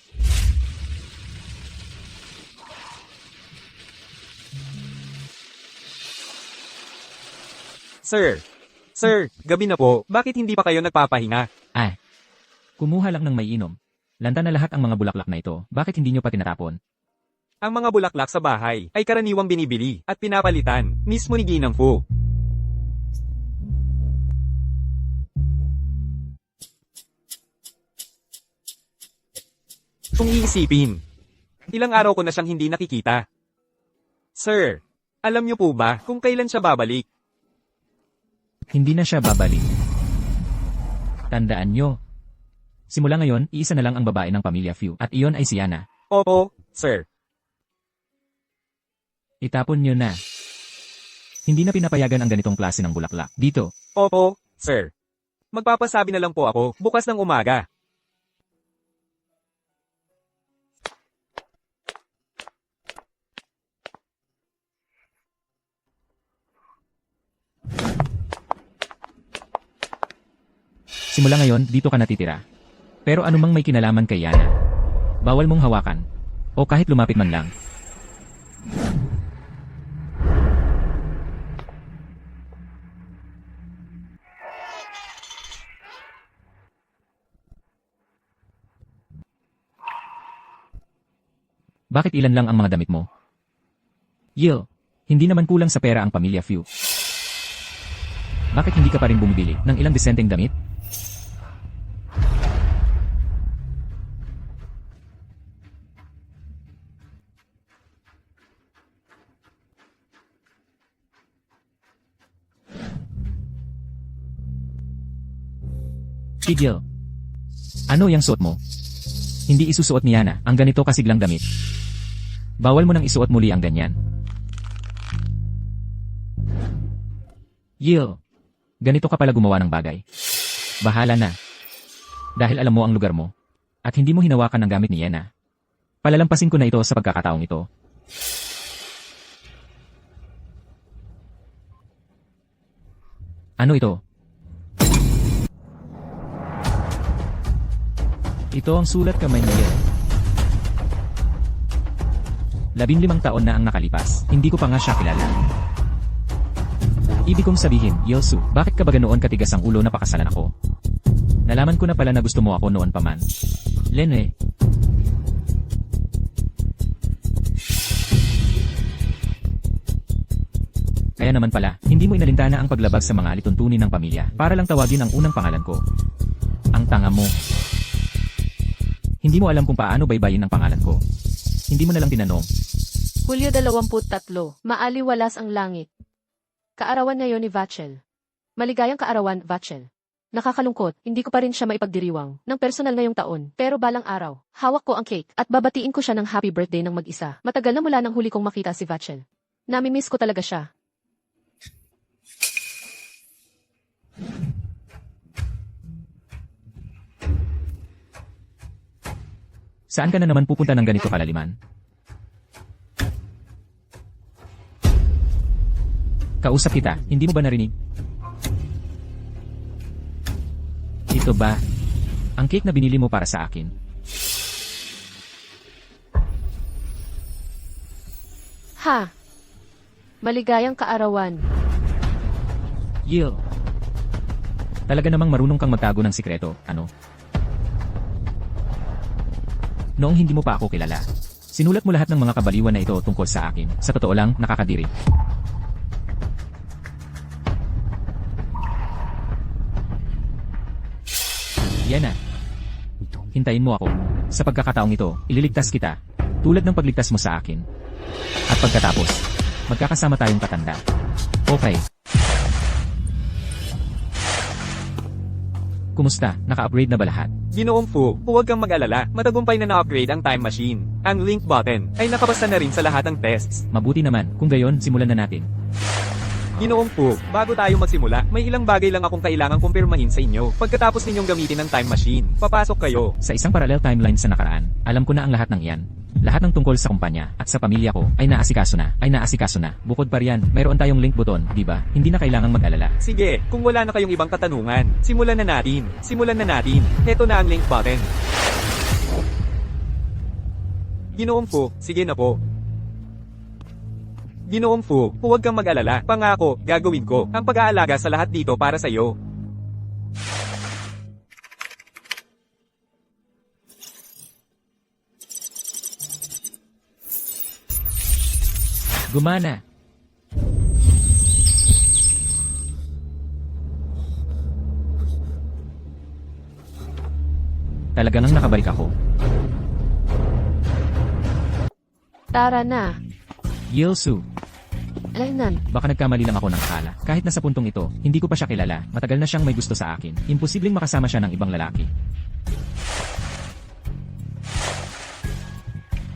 S2: Sir, gabi na po, bakit hindi pa kayo nagpapahinga?
S3: Kumuha lang ng may inom. Lanta na lahat ang mga bulaklak na ito, bakit hindi nyo pa tinatapon?
S2: Ang mga bulaklak sa bahay ay karaniwang binibili at pinapalitan mismo ni Ginang Fu. Kung iisipin, ilang araw ko na siyang hindi nakikita. Sir, alam niyo po ba kung kailan siya babalik?
S3: Hindi na siya babalik. Tandaan nyo. Simula ngayon, iisa na lang ang babae ng pamilya Fu, at iyon ay si Yana.
S2: Opo, sir.
S3: Itapon nyo na. Hindi na pinapayagan ang ganitong klase ng bulaklak. Dito.
S2: Opo, sir. Magpapasabi na lang po ako bukas ng umaga.
S3: Simula ngayon, dito ka natitira. Pero anumang may kinalaman kay Yana, bawal mong hawakan. O kahit lumapit man lang. Bakit ilan lang ang mga damit mo? Yil, hindi naman kulang sa pera ang pamilya Fu. Bakit hindi ka pa rin bumibili ng ilang disenteng damit? Tigil. Ano yung suot mo? Hindi isusuot ni Yana ang ganito kasiglang damit. Bawal mo nang isuot muli ang ganyan. Yil. Ganito ka pala gumawa ng bagay. Bahala na. Dahil alam mo ang lugar mo. At hindi mo hinawakan ang gamit ni Yana. Palalampasin ko na ito sa pagkakataong ito. Ano ito? Ito ang sulat kamay ni Yil. 15 taon na ang nakalipas, hindi ko pa nga siya kilala. Ibig kong sabihin, Yilsu, bakit ka ba ganoon katigas ang ulo na pakasalan ako? Nalaman ko na pala na gusto mo ako noon pa man. Lene. Kaya naman pala, hindi mo inalintana ang paglabag sa mga alituntunin ng pamilya para lang tawagin ang unang pangalan ko. Ang tanga mo. Hindi mo alam kung paano baybayin ang pangalan ko. Hindi mo na lang tinanong.
S1: Hulyo 23, maaliwalas ang langit. Kaarawan ngayon ni Vachel. Maligayang kaarawan, Vachel. Nakakalungkot, hindi ko pa rin siya maipagdiriwang ng personal ngayong taon. Pero balang araw, hawak ko ang cake at babatiin ko siya ng happy birthday ng mag-isa. Matagal na mula nang huli kong makita si Vachel. Namimiss ko talaga siya.
S3: Saan ka na naman pupunta ng ganito kalaliman? Kausap kita, hindi mo ba narinig? Ito ba? Ang cake na binili mo para sa akin.
S1: Ha! Maligayang kaarawan.
S3: Yil. Talaga namang marunong kang magtago ng sikreto, ano? Noong hindi mo pa ako kilala, sinulat mo lahat ng mga kabaliwan na ito tungkol sa akin. Sa totoo lang, nakakadiri. Yan na. Hintayin mo ako. Sa pagkakataong ito, ililigtas kita. Tulad ng pagligtas mo sa akin. At pagkatapos, magkakasama tayong tatanda. Okay. Kumusta? Naka-upgrade na ba lahat?
S2: Ginoong Fu, huwag kang mag-alala, matagumpay na na-upgrade ang time machine. Ang link button ay nakabasa na rin sa lahat ng tests.
S3: Mabuti naman. Kung gayon, simulan na natin.
S2: Ginoong Fu, bago tayo magsimula, may ilang bagay lang akong kailangang kumpirmahin sa inyo. Pagkatapos ninyong gamitin ang time machine, papasok kayo.
S3: Sa isang parallel timeline sa nakaraan, alam ko na ang lahat ng iyan. Lahat ng tungkol sa kumpanya at sa pamilya ko ay naasikaso na. Bukod pa riyan, mayroon tayong link button, di ba? Hindi na kailangang mag-alala.
S2: Sige, kung wala na kayong ibang katanungan, simulan na natin. Heto na ang link button. Ginoong Fu, sige na po. Ginoong Fu, huwag kang mag-alala. Pangako, gagawin ko ang pag-aalaga sa lahat dito para sa iyo.
S3: Gumana. Talaga nang nakabalik ako.
S1: Tara na.
S3: Yilsu,
S1: Alaynan.
S3: baka nagkamali lang ako ng akala. Kahit na sa puntong ito, hindi ko pa siya kilala. Matagal na siyang may gusto sa akin. Imposibleng makasama siya ng ibang lalaki.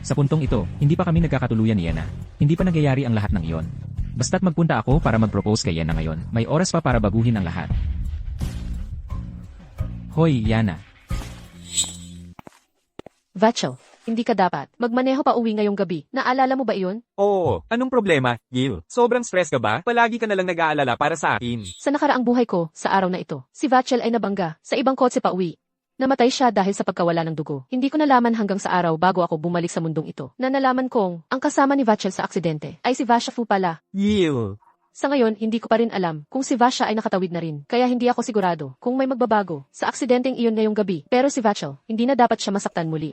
S3: Sa puntong ito, hindi pa kami nagkakatuluyan ni Yana. Hindi pa nagyayari ang lahat ng iyon. Basta't magpunta ako para mag-propose kay Yana ngayon. May oras pa para baguhin ang lahat. Hoy, Yana.
S1: Vachel, hindi ka dapat magmaneho pa uwi ngayong gabi. Naalala mo ba iyon?
S2: Oo, anong problema, Gil? Sobrang stress ka ba? Palagi ka na lang nag-aalala para sa akin.
S1: Sa nakaraang buhay ko, sa araw na ito, si Vachel ay nabangga sa ibang kotse pa uwi. Namatay siya dahil sa pagkawala ng dugo. Hindi ko nalaman hanggang sa araw bago ako bumalik sa mundong ito na nalaman kong ang kasama ni Vachel sa aksidente ay si Vasha Fu pala.
S2: Gil.
S1: Sa ngayon, hindi ko pa rin alam kung si Vasha ay nakatawid na rin. Kaya hindi ako sigurado kung may magbabago sa aksidenteng iyon ngayong gabi. Pero si Vachel, hindi na dapat siya masaktan muli.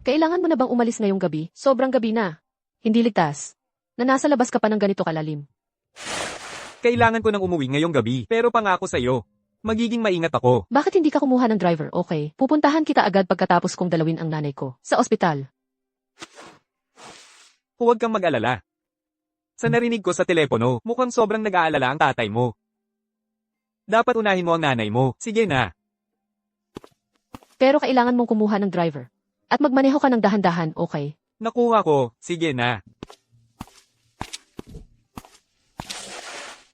S1: Kailangan mo na bang umalis ngayong gabi? Sobrang gabi na. Hindi ligtas. Na nasa labas ka pa ng ganito kalalim.
S2: Kailangan ko nang umuwi ngayong gabi, pero pangako sa'yo, magiging maingat ako.
S1: Bakit hindi ka kumuha ng driver? Okay, pupuntahan kita agad pagkatapos kong dalawin ang nanay ko sa ospital.
S2: Huwag kang mag-alala. Sa narinig ko sa telepono, mukhang sobrang nag-aalala ang tatay mo. Dapat unahin mo ang nanay mo. Sige na.
S1: Pero kailangan mong kumuha ng driver. At magmaneho ka ng dahan-dahan, okay?
S2: Nakuha ko. Sige na.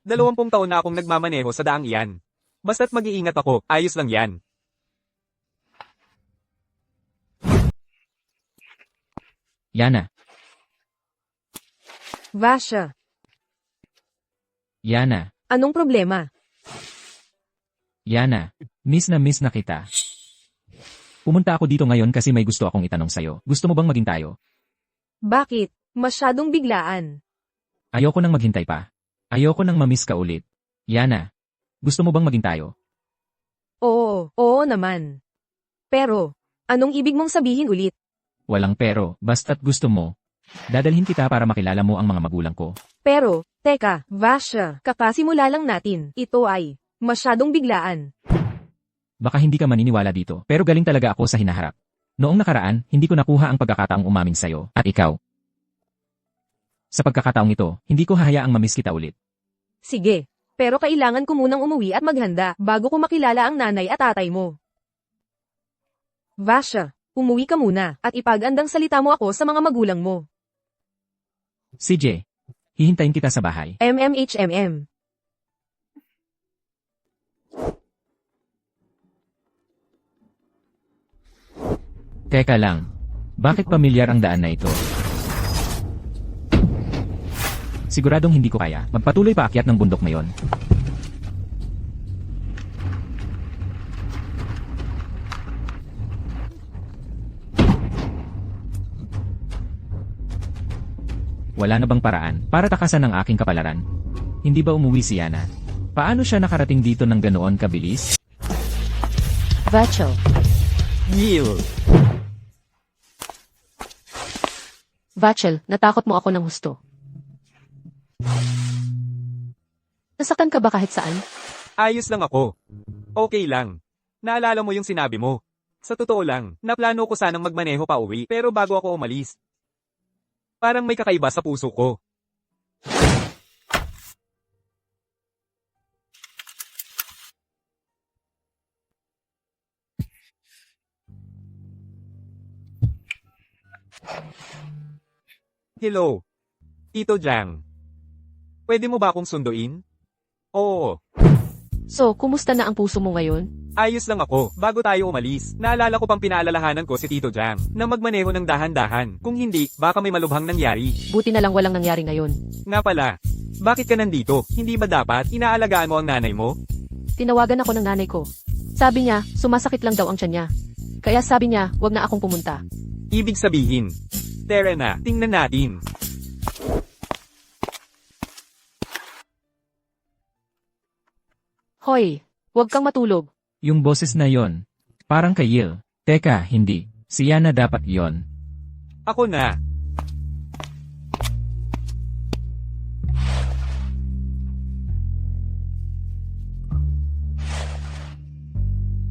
S2: 20 taon na akong nagmamaneho sa daang iyan. Basta't mag-iingat ako, ayos lang yan.
S3: Yana.
S4: Vasha,
S3: Yana.
S4: anong problema?
S3: Yana. Miss na kita. Pumunta ako dito ngayon kasi may gusto akong itanong sa'yo. Gusto mo bang maging tayo?
S4: Bakit? Masyadong biglaan.
S3: Ayoko nang maghintay pa. Ayoko nang mamiss ka ulit. Yana. Gusto mo bang maging tayo?
S4: Oo naman. Pero, anong ibig mong sabihin ulit?
S3: Walang pero, basta't gusto mo. Dadalhin kita para makilala mo ang mga magulang ko.
S4: Pero, teka, Vasha, kakasimula lang natin. Ito ay masyadong biglaan.
S3: Baka hindi ka maniniwala dito, pero galing talaga ako sa hinaharap. Noong nakaraan, hindi ko nakuha ang pagkakataong umamin sa'yo, at ikaw. Sa pagkakataong ito, hindi ko hahayaang mamiss kita ulit.
S4: Sige, pero kailangan ko munang umuwi at maghanda bago ko makilala ang nanay at tatay mo. Vasha, umuwi ka muna at ipagandang salita mo ako sa mga magulang mo.
S3: CJ, hihintayin kita sa bahay.
S4: MMHMM.
S3: Teka lang. Bakit pamilyar ang daan na ito? Siguradong hindi ko kaya. Magpatuloy pa akyat ng bundok ngayon. Wala na bang paraan para takasan ang aking kapalaran? Hindi ba umuwi si Yana? Paano siya nakarating dito ng ganoon kabilis?
S1: Vachel,
S2: Gil.
S1: Vachel, natakot mo ako ng husto. Nasaktan ka ba kahit saan?
S2: Ayos lang ako. Okay lang. Naalala mo yung sinabi mo. Sa totoo lang, naplano ko sanang magmaneho pa uwi, pero bago ako umalis, parang may kakaiba sa puso ko. Hello, Tito Jang. Pwede mo ba akong sunduin? Oo,
S1: So, kumusta na ang puso mo ngayon?
S2: ayos lang ako. Bago tayo umalis, naalala ko pang pinaalalahanan ko si Tito Jang na magmaneho ng dahan-dahan. Kung hindi, baka may malubhang nangyari.
S1: Buti na lang walang nangyari ngayon.
S2: Nga pala, bakit ka nandito? Hindi ba dapat inaalagaan mo ang nanay mo?
S1: Tinawagan ako ng nanay ko. Sabi niya, sumasakit lang daw ang tiyan niya. Kaya sabi niya, wag na akong pumunta.
S2: Ibig sabihin, tara na, tingnan natin.
S1: Hoy, wag kang matulog.
S3: Yung boses na yon. Parang kay Yil. Teka, hindi. Si Yana dapat yon.
S2: Ako na.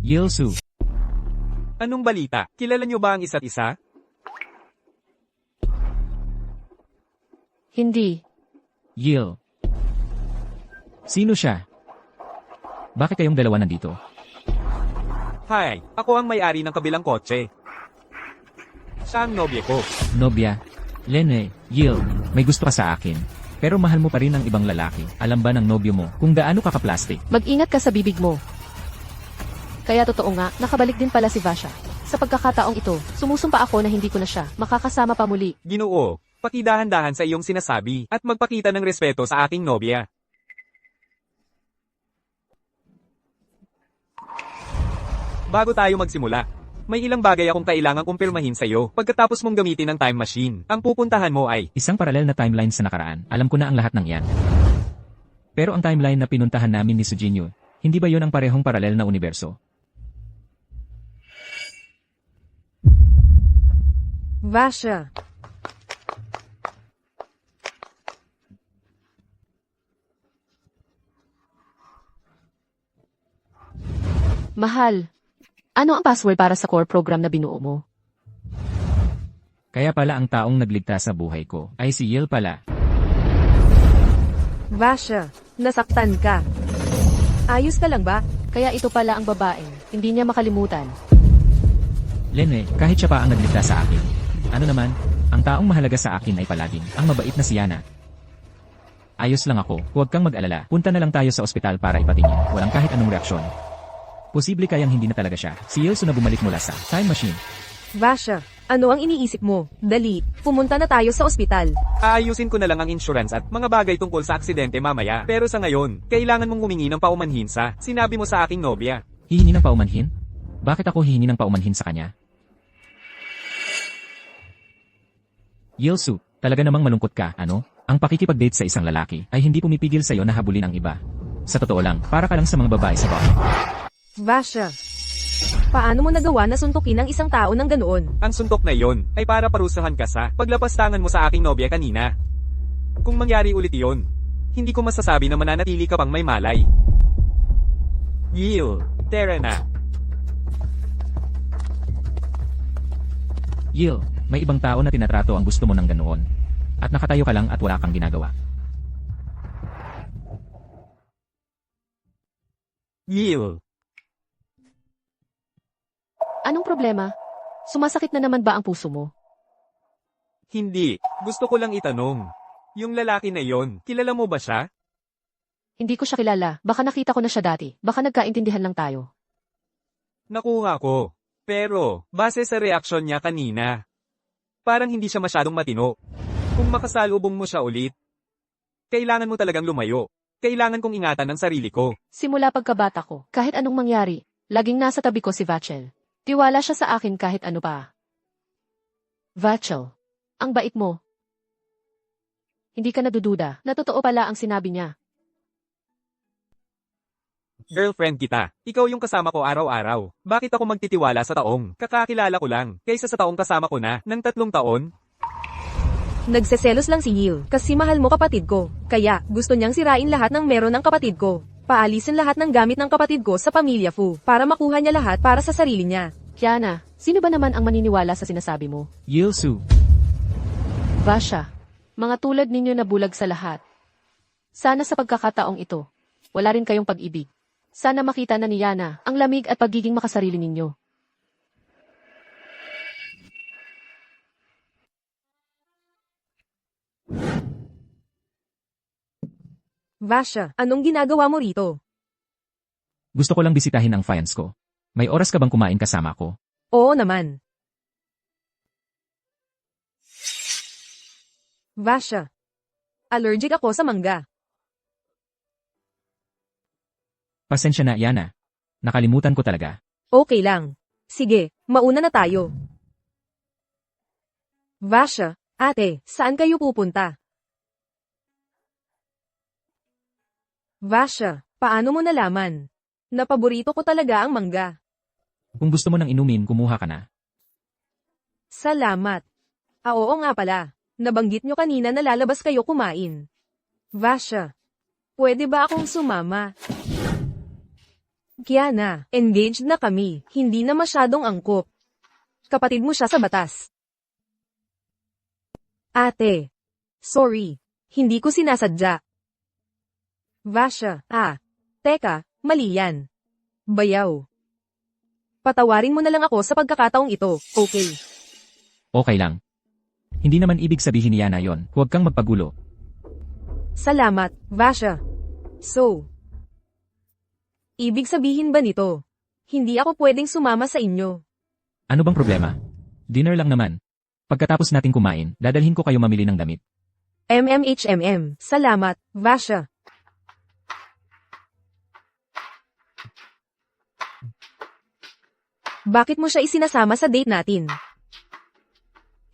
S3: Yilsu,
S2: Anong balita? Kilala niyo ba ang isa't isa?
S1: Hindi.
S3: Yil. Sino siya? Bakit kayong dalawa nandito?
S2: Hi, ako ang may-ari ng kabilang kotse. Siya ang nobye ko.
S3: Nobya. Lene, Yil, may gusto ka sa akin. Pero mahal mo pa rin ang ibang lalaki. Alam ba ng nobyo mo kung gaano ka kaplastic?
S1: Mag-ingat ka sa bibig mo. Kaya totoo nga, nakabalik din pala si Vasha. Sa pagkakataong ito, sumusumpa ako na hindi ko na siya makakasama pa muli.
S2: Ginoo, pakidahan-dahan sa iyong sinasabi at magpakita ng respeto sa aking nobya. Bago tayo magsimula, may ilang bagay akong kailangang kumpirmahin sa iyo pagkatapos mong gamitin ang time machine. Ang pupuntahan mo ay
S3: Isang paralel na timeline sa nakaraan. Alam ko na ang lahat ng yan. Pero ang timeline na pinuntahan namin ni Sujinyo, hindi ba yon ang parehong paralel na universo?
S4: Vasha.
S1: Mahal. Ano ang password para sa core program na binuo mo?
S3: Kaya pala ang taong nagligtas sa buhay ko ay si Yil pala.
S4: Vasha, nasaktan ka. Ayos ka lang ba?
S1: Kaya ito pala ang babaeng, hindi niya makalimutan.
S3: Lene, kahit siya pa ang nagligtas sa akin. Ano naman, ang taong mahalaga sa akin ay palaging ang mabait na si Yana. Ayos lang ako, huwag kang mag-alala. Punta na lang tayo sa ospital para ipatingin. Walang kahit anong reaksyon. Posible kayang hindi na talaga siya. Si Yilsu na bumalik mula sa time machine.
S4: Vasha, ano ang iniisip mo? Dali, pumunta na tayo sa ospital.
S2: aayusin ko na lang ang insurance at mga bagay tungkol sa aksidente mamaya. Pero sa ngayon, kailangan mong humingi ng paumanhin sa sinabi mo sa aking nobya.
S3: Hihingi ng paumanhin? Bakit ako hihingi ng paumanhin sa kanya? Yilsu, talaga namang malungkot ka, ano? Ang pakikipag-date sa isang lalaki ay hindi pumipigil sa'yo na habulin ang iba. Sa totoo lang, para ka lang sa mga babae sa bar.
S4: Vasha, paano mo nagawa na suntukin ang isang tao ng ganoon?
S2: Ang suntok na iyon ay para parusahan ka sa paglapastangan mo sa aking nobya kanina. Kung mangyari ulit iyon, hindi ko masasabi na mananatili ka pang may malay. Yil, tara na.
S3: Yil, may ibang tao na tinatrato ang gusto mo ng ganoon. At nakatayo ka lang at wala kang ginagawa.
S2: Yil,
S1: Anong problema? Sumasakit na naman ba ang puso mo?
S2: hindi. Gusto ko lang itanong. Yung lalaki na iyon, kilala mo ba siya?
S1: Hindi ko siya kilala, baka nakita ko na siya dati, baka nagkaintindihan lang tayo.
S2: Nakuha ko. Pero, base sa reaksyon niya kanina, parang hindi siya masyadong matino. Kung makasalubong mo siya ulit, kailangan mo talagang lumayo. Kailangan kong ingatan ang sarili ko.
S1: Simula pagkabata ko, kahit anong mangyari, laging nasa tabi ko si Vachel. Tiwala siya sa akin kahit ano pa. Vachel, ang bait mo. Hindi ka nadududa na totoo pala ang sinabi niya.
S2: Girlfriend kita. Ikaw yung kasama ko araw-araw. Bakit ako magtitiwala sa taong kakakilala ko lang, kaysa sa taong kasama ko na ng 3 taon?
S4: Nagseselos lang si Yil, kasi mahal mo kapatid ko. Kaya, gusto niyang sirain lahat ng meron ng kapatid ko. Paalisin lahat ng gamit ng kapatid ko sa pamilya Fu, para makuha niya lahat para sa sarili niya.
S1: Kiana, sino ba naman ang maniniwala sa sinasabi mo?
S3: Yilsu,
S1: Vasha, mga tulad ninyo na bulag sa lahat. Sana sa pagkakataong ito, wala rin kayong pag-ibig. Sana makita na ni Yana ang lamig at pagiging makasarili ninyo.
S4: Vasha, anong ginagawa mo rito?
S3: gusto ko lang bisitahin ang fiance ko. May oras ka bang kumain kasama ko?
S4: Oo naman. Vasha, allergic ako sa mangga.
S3: Pasensya na, Yana. Nakalimutan ko talaga.
S4: Okay lang. Sige, mauna na tayo. Vasha, ate, saan kayo pupunta? Vasha, paano mo nalaman? Napaborito ko talaga ang mangga.
S3: Kung gusto mo ng inumin, kumuha ka na.
S4: Salamat. Oo nga pala. Nabanggit nyo kanina na lalabas kayo kumain. Vasha, pwede ba akong sumama? Kiana, engaged na kami, hindi na masyadong angkop. Kapatid mo siya sa batas. Ate. Sorry. Hindi ko sinasadya. Vasha, teka, mali yan. Bayaw. Patawarin mo na lang ako sa pagkakataong ito, okay?
S3: Okay lang. Hindi naman ibig sabihin ni Yana yon. Huwag kang magpagulo.
S4: Salamat, Vasha. So, ibig sabihin ba nito? Hindi ako pwedeng sumama sa inyo.
S3: Ano bang problema? Dinner lang naman. Pagkatapos nating kumain, dadalhin ko kayo mamili ng damit.
S4: Salamat, Vasha. Bakit mo siya isinasama sa date natin?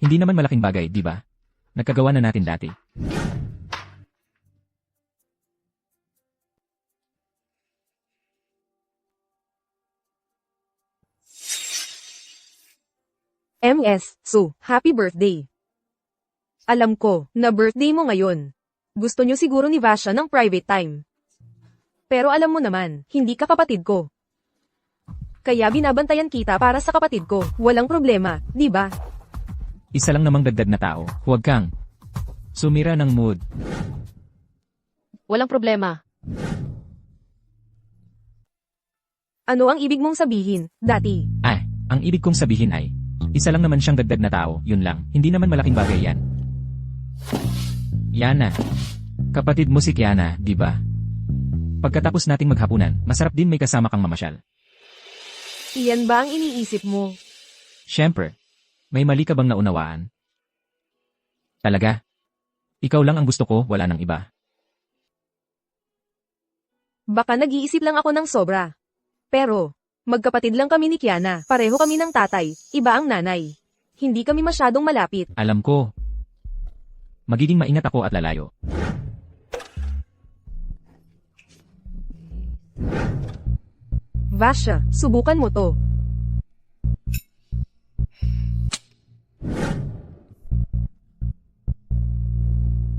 S3: Hindi naman malaking bagay, di ba? Nagkagawa na natin dati.
S4: So, happy birthday. Alam ko, na birthday mo ngayon. Gusto niyo siguro ni Vasha ng private time. Pero alam mo naman, hindi ka kapatid ko. Kaya binabantayan kita para sa kapatid ko, walang problema, di ba?
S3: Isa lang namang dagdag na tao. Huwag kang sumira ng mood.
S1: Walang problema.
S4: Ano ang ibig mong sabihin, dati?
S3: Ang ibig kong sabihin ay, isa lang naman siyang dagdag na tao, yun lang. Hindi naman malaking bagay yan. Yana. Kapatid mo si Kiana, di ba? Pagkatapos nating maghapunan, masarap din may kasama kang mamasyal.
S4: Iyan ba ang iniisip mo?
S3: Siyempre. May mali ka bang naunawaan? Talaga? Ikaw lang ang gusto ko, wala nang iba.
S4: Baka nag-iisip lang ako ng sobra. Pero, magkapatid lang kami ni Kiana, pareho kami ng tatay, iba ang nanay. Hindi kami masyadong malapit.
S3: Alam ko. Magiging maingat ako at lalayo.
S4: Vasha, subukan mo to.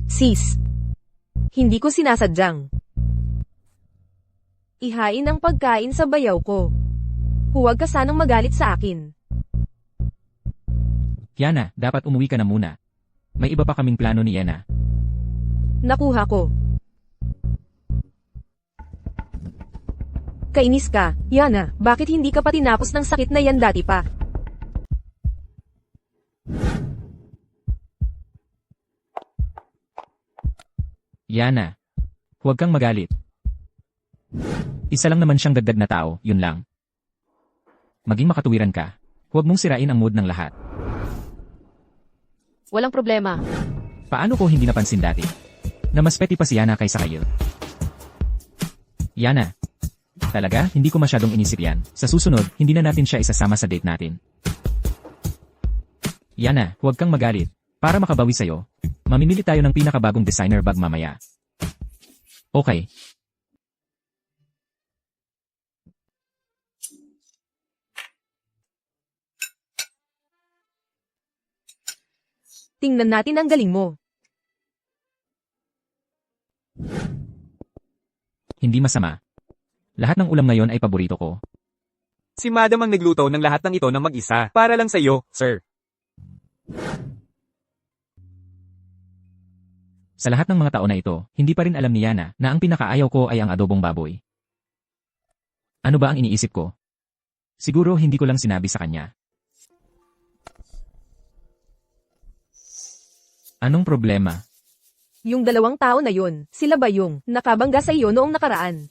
S4: Sis. Hindi ko sinasadyang. Ihain ang pagkain sa bayaw ko. Huwag ka sanang magalit sa akin.
S3: Yana, dapat umuwi ka na muna. May iba pa kaming plano ni Yana.
S4: Nakuha ko. Kainis ka, Yana, bakit hindi ka pa tinapos ng sakit na yan dati pa?
S3: Yana, huwag kang magalit. Isa lang naman siyang dagdag na tao, yun lang. Maging makatuwiran ka. Huwag mong sirain ang mood ng lahat.
S1: Walang problema.
S3: Paano ko hindi napansin dati? Na mas petty pa si Yana kaysa kayo. Yana. Talaga, hindi ko masyadong inisip yan. Sa susunod, hindi na natin siya isasama sa date natin. Yana, huwag kang magalit. Para makabawi sa'yo, mamimili tayo ng pinakabagong designer bag mamaya. Okay.
S4: Tingnan natin ang galing mo.
S3: Hindi masama. Lahat ng ulam ngayon ay paborito ko.
S2: Si Madam ang nagluto ng lahat ng ito ng mag-isa. Para lang sa iyo, sir.
S3: Sa lahat ng mga taon na ito, hindi pa rin alam ni Yana na ang pinakaayaw ko ay ang adobong baboy. Ano ba ang iniisip ko? Siguro hindi ko lang sinabi sa kanya. Anong problema?
S4: Yung dalawang tao na yun, sila ba yung nakabangga sa iyo noong nakaraan?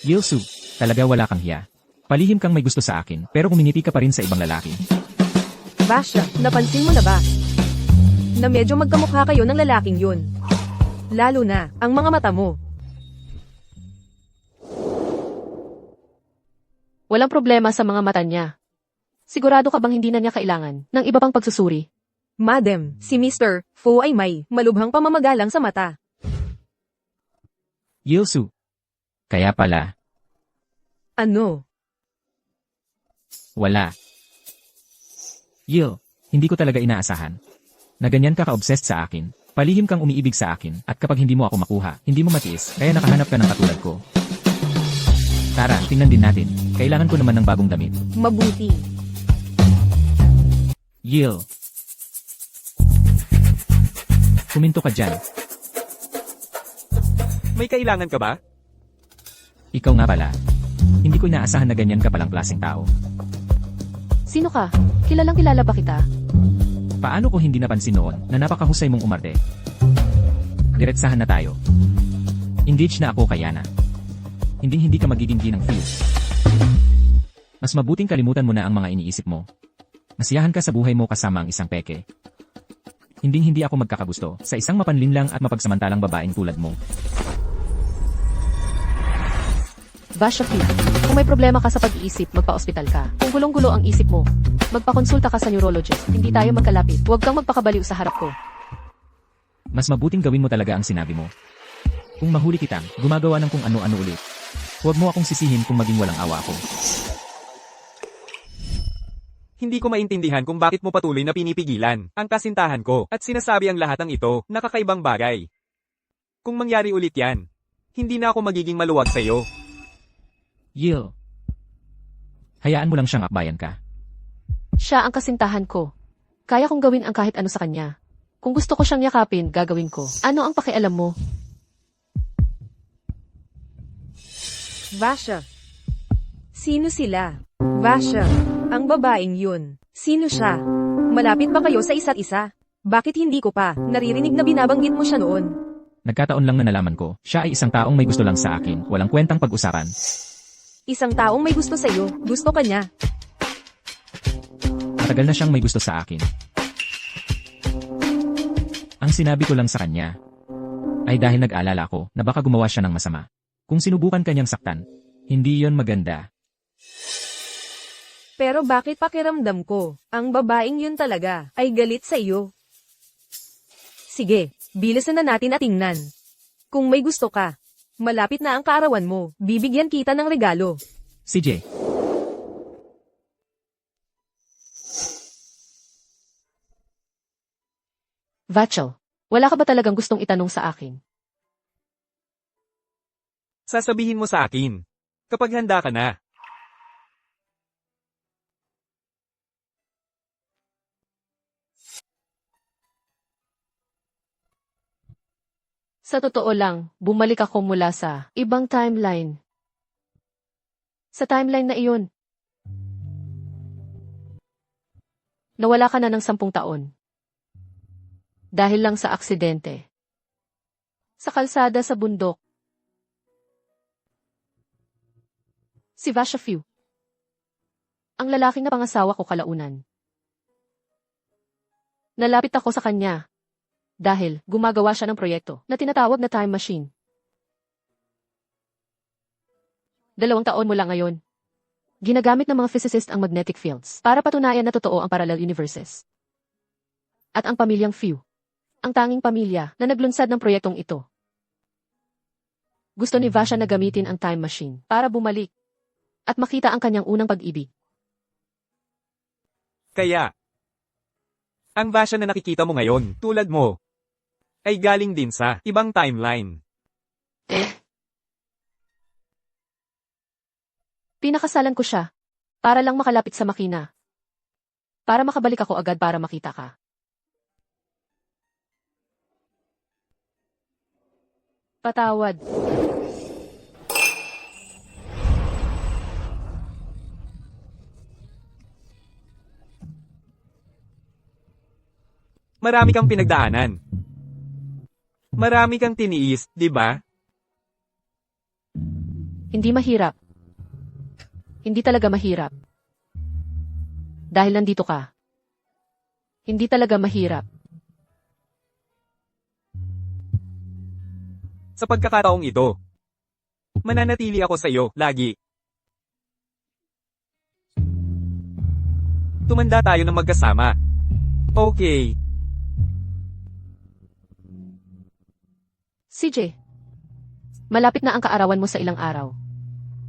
S3: Yilsu, talaga wala kang hiya. Palihim kang may gusto sa akin, pero kumingiti ka pa rin sa ibang lalaki.
S4: Vasha, napansin mo na ba? Na medyo magkamukha kayo ng lalaking yun. Lalo na, ang mga mata mo.
S1: Walang problema sa mga mata niya. Sigurado ka bang hindi na niya kailangan ng iba pang pagsusuri?
S4: Madam, si Mr. Fu ay may malubhang pamamagalang sa mata.
S3: Yilsu. Kaya pala,
S4: Ano?
S3: wala. Yil, hindi ko talaga inaasahan na ganyan ka ka-obsessed sa akin. Palihim kang umiibig sa akin, at kapag hindi mo ako makuha, hindi mo matiis, kaya nakahanap ka ng katulad ko. Tara, tingnan din natin. Kailangan ko naman ng bagong damit.
S4: Mabuti.
S3: Yil. Kuminto ka dyan.
S2: May kailangan ka ba?
S3: Ikaw nga pala. Hindi ko inaasahan na ganyan ka palang klaseng tao.
S1: Sino ka? Kilalang kilala ba kita?
S3: Paano ko hindi napansin noon na napakahusay mong umarte? Diretsahan na tayo. Engage na ako kay Yana. Hindi ka magiging ginang fuse. Mas mabuting kalimutan mo na ang mga iniisip mo. Masiyahan ka sa buhay mo kasama ang isang peke. Hindi ako magkakagusto sa isang mapanlinlang at mapagsamantalang babaeng tulad mo.
S1: Vashafi, kung may problema ka sa pag-iisip, magpa-ospital ka. Kung gulong-gulo ang isip mo, magpakonsulta ka sa neurologist. Hindi tayo magkalapit. Huwag kang magpakabaliw sa harap ko.
S3: Mas mabuting gawin mo talaga ang sinabi mo. Kung mahuli kitang, gumagawa ng kung ano-ano ulit. Huwag mo akong sisihin kung maging walang awa ako.
S2: Hindi ko maintindihan kung bakit mo patuloy na pinipigilan ang kasintahan ko at sinasabi ang lahat ng ito na kakaibang bagay. Kung mangyari ulit yan, hindi na ako magiging maluwag sa'yo.
S3: Yil. Hayaan mo lang siyang akbayan ka.
S1: Siya ang kasintahan ko. Kaya kong gawin ang kahit ano sa kanya. Kung gusto ko siyang yakapin, gagawin ko. Ano ang pakialam mo?
S4: Vasha. Sino sila? Vasha. Ang babaeng yun. Sino siya? Malapit ba kayo sa isa't isa? Bakit hindi ko pa naririnig na binabanggit mo siya noon?
S3: Nagkataon lang na nalaman ko, siya ay isang taong may gusto lang sa akin, walang kwentang pag-usapan.
S4: Isang taong may gusto sa'yo, gusto ka niya.
S3: Matagal na siyang may gusto sa akin. Ang sinabi ko lang sa kanya ay dahil nag-alala ko na baka gumawa siya ng masama. Kung sinubukan kanyang saktan, hindi yon maganda.
S4: Pero bakit pakiramdam ko, ang babaeng yun talaga ay galit sa iyo? Sige, bilisan na natin at tingnan. Kung may gusto ka, malapit na ang kaarawan mo, bibigyan kita ng regalo.
S3: CJ.
S1: Vachel, wala ka ba talagang gustong itanong sa akin?
S2: Sasabihin mo sa akin, kapag handa ka na.
S1: Sa totoo lang, bumalik ako mula sa ibang timeline. Sa timeline na iyon. Nawala ka na ng 10 taon. Dahil lang sa aksidente. Sa kalsada sa bundok. Si Vasha Few. Ang lalaking na pangasawa ko kalaunan. Nalapit ako sa kanya. Dahil gumagawa siya ng proyekto na tinatawag na time machine. 2 taon mula ngayon. Ginagamit ng mga physicist ang magnetic fields para patunayan na totoo ang parallel universes. At ang pamilyang Few, ang tanging pamilya na naglunsad ng proyektong ito. Gusto ni Vasha na gamitin ang time machine para bumalik at makita ang kanyang unang pag-ibig.
S2: Kaya, ang Vasha na nakikita mo ngayon, tulad mo, ay galing din sa ibang timeline.
S1: Pinakasalan ko siya para lang makalapit sa makina. Para makabalik ako agad para makita ka. Patawad.
S2: Marami kang pinagdaanan. Marami kang tiniis, di ba?
S1: Hindi mahirap. Hindi talaga mahirap. Dahil nandito ka. Hindi talaga mahirap.
S2: Sa pagkakataong ito, mananatili ako sa iyo, lagi. Tumanda tayo ng magkasama. Okay.
S1: CJ, malapit na ang kaarawan mo sa ilang araw.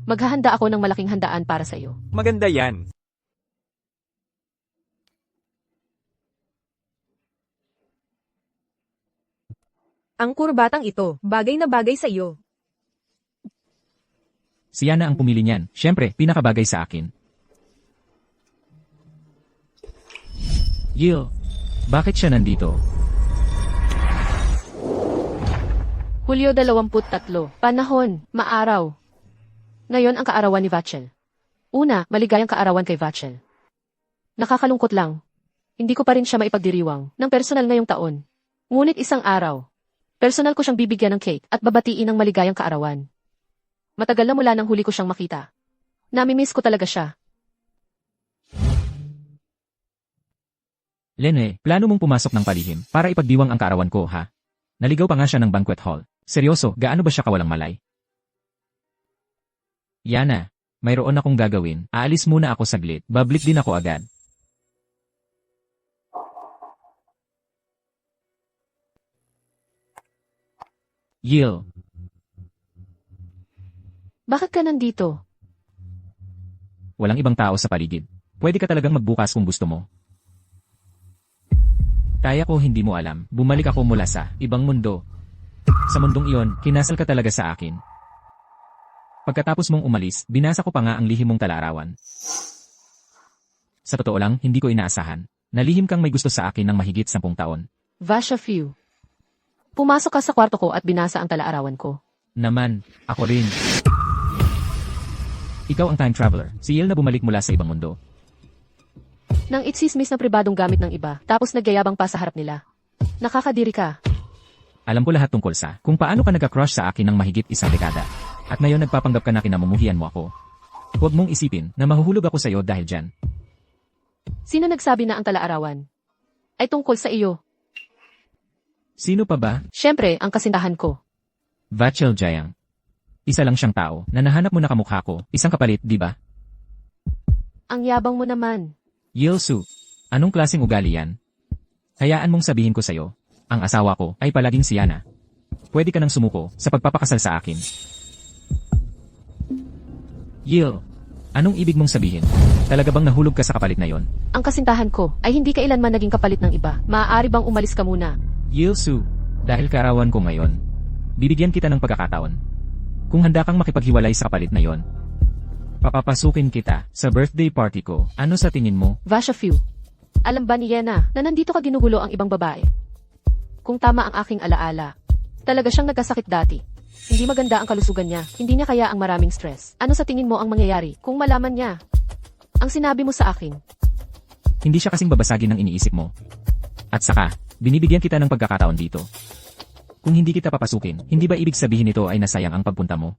S1: Maghahanda ako ng malaking handaan para sa iyo.
S2: Maganda yan.
S4: Ang kurbatang ito, bagay na bagay sa iyo.
S3: Si Yana ang pumili niyan. Siyempre, pinakabagay sa akin. Yil, bakit siya nandito?
S1: Hulyo 23, panahon, maaraw. Ngayon ang kaarawan ni Vachel. Una, maligayang kaarawan kay Vachel. Nakakalungkot lang. Hindi ko pa rin siya maipagdiriwang ng personal ngayong taon. Ngunit isang araw, personal ko siyang bibigyan ng cake at babatiin ng maligayang kaarawan. Matagal na mula nang huli ko siyang makita. Namimiss ko talaga siya.
S3: Lene, plano mong pumasok ng palihim para ipagdiwang ang kaarawan ko, ha? Naligaw pa nga siya ng banquet hall. Seryoso, gaano ba siya kawalang malay? Yana, mayroon akong gagawin. Aalis muna ako saglit. Babalik din ako agad. Yil,
S1: Bakit ka nandito?
S3: walang ibang tao sa paligid. Pwede ka talagang magbukas kung gusto mo. Kaya ko hindi mo alam. Bumalik ako mula sa ibang mundo. Sa mundong iyon, kinasal ka talaga sa akin. Pagkatapos mong umalis, binasa ko pa nga ang lihim mong talarawan. Sa totoo lang, hindi ko inaasahan. Nalihim kang may gusto sa akin ng mahigit 10 taon.
S1: Vasha Few. Pumasok ka sa kwarto ko at binasa ang talaarawan ko.
S3: Naman, ako rin. Ikaw ang time traveler, si Yil na bumalik mula sa ibang mundo.
S1: Nang itsismis na pribadong gamit ng iba, tapos nagyayabang pa sa harap nila. Nakakadiri ka.
S3: Alam ko lahat tungkol sa kung paano ka nagka-crush sa akin ng mahigit 1 dekada. At ngayon nagpapanggap ka na kinamumuhian mo ako. Huwag mong isipin na mahuhulog ako sa iyo dahil dyan.
S1: Sino nagsabi na ang talaarawan ay tungkol sa iyo?
S3: Sino pa ba?
S1: Siyempre, ang kasintahan ko.
S3: Vachel Jayang. Isa lang siyang tao na nahanap mo na kamukha ko. Isang kapalit, di ba?
S1: Ang yabang mo naman.
S3: Yilsu, anong klaseng ugali yan? Hayaan mong sabihin ko sa'yo, ang asawa ko ay palaging si Yana. Pwede ka nang sumuko sa pagpapakasal sa akin. Yil, anong ibig mong sabihin? Talaga bang nahulog ka sa kapalit na yon?
S1: Ang kasintahan ko ay hindi kailanman naging kapalit ng iba. Maaari bang umalis ka muna?
S3: Yilsu, dahil karawan ko ngayon, bibigyan kita ng pagkakataon. Kung handa kang makipaghiwalay sa kapalit na yon, papapasukin kita sa birthday party ko. Ano sa tingin mo?
S1: Vasha Few. Alam ba ni Yena na nandito ka ginugulo ang ibang babae? Kung tama ang aking alaala, talaga siyang nagkasakit dati. Hindi maganda ang kalusugan niya, hindi niya kaya ang maraming stress. Ano sa tingin mo ang mangyayari kung malaman niya ang sinabi mo sa akin?
S3: Hindi siya kasing babasagin ng iniisip mo. At saka, binibigyan kita ng pagkakataon dito. Kung hindi kita papasukin, hindi ba ibig sabihin nito ay nasayang ang pagpunta mo?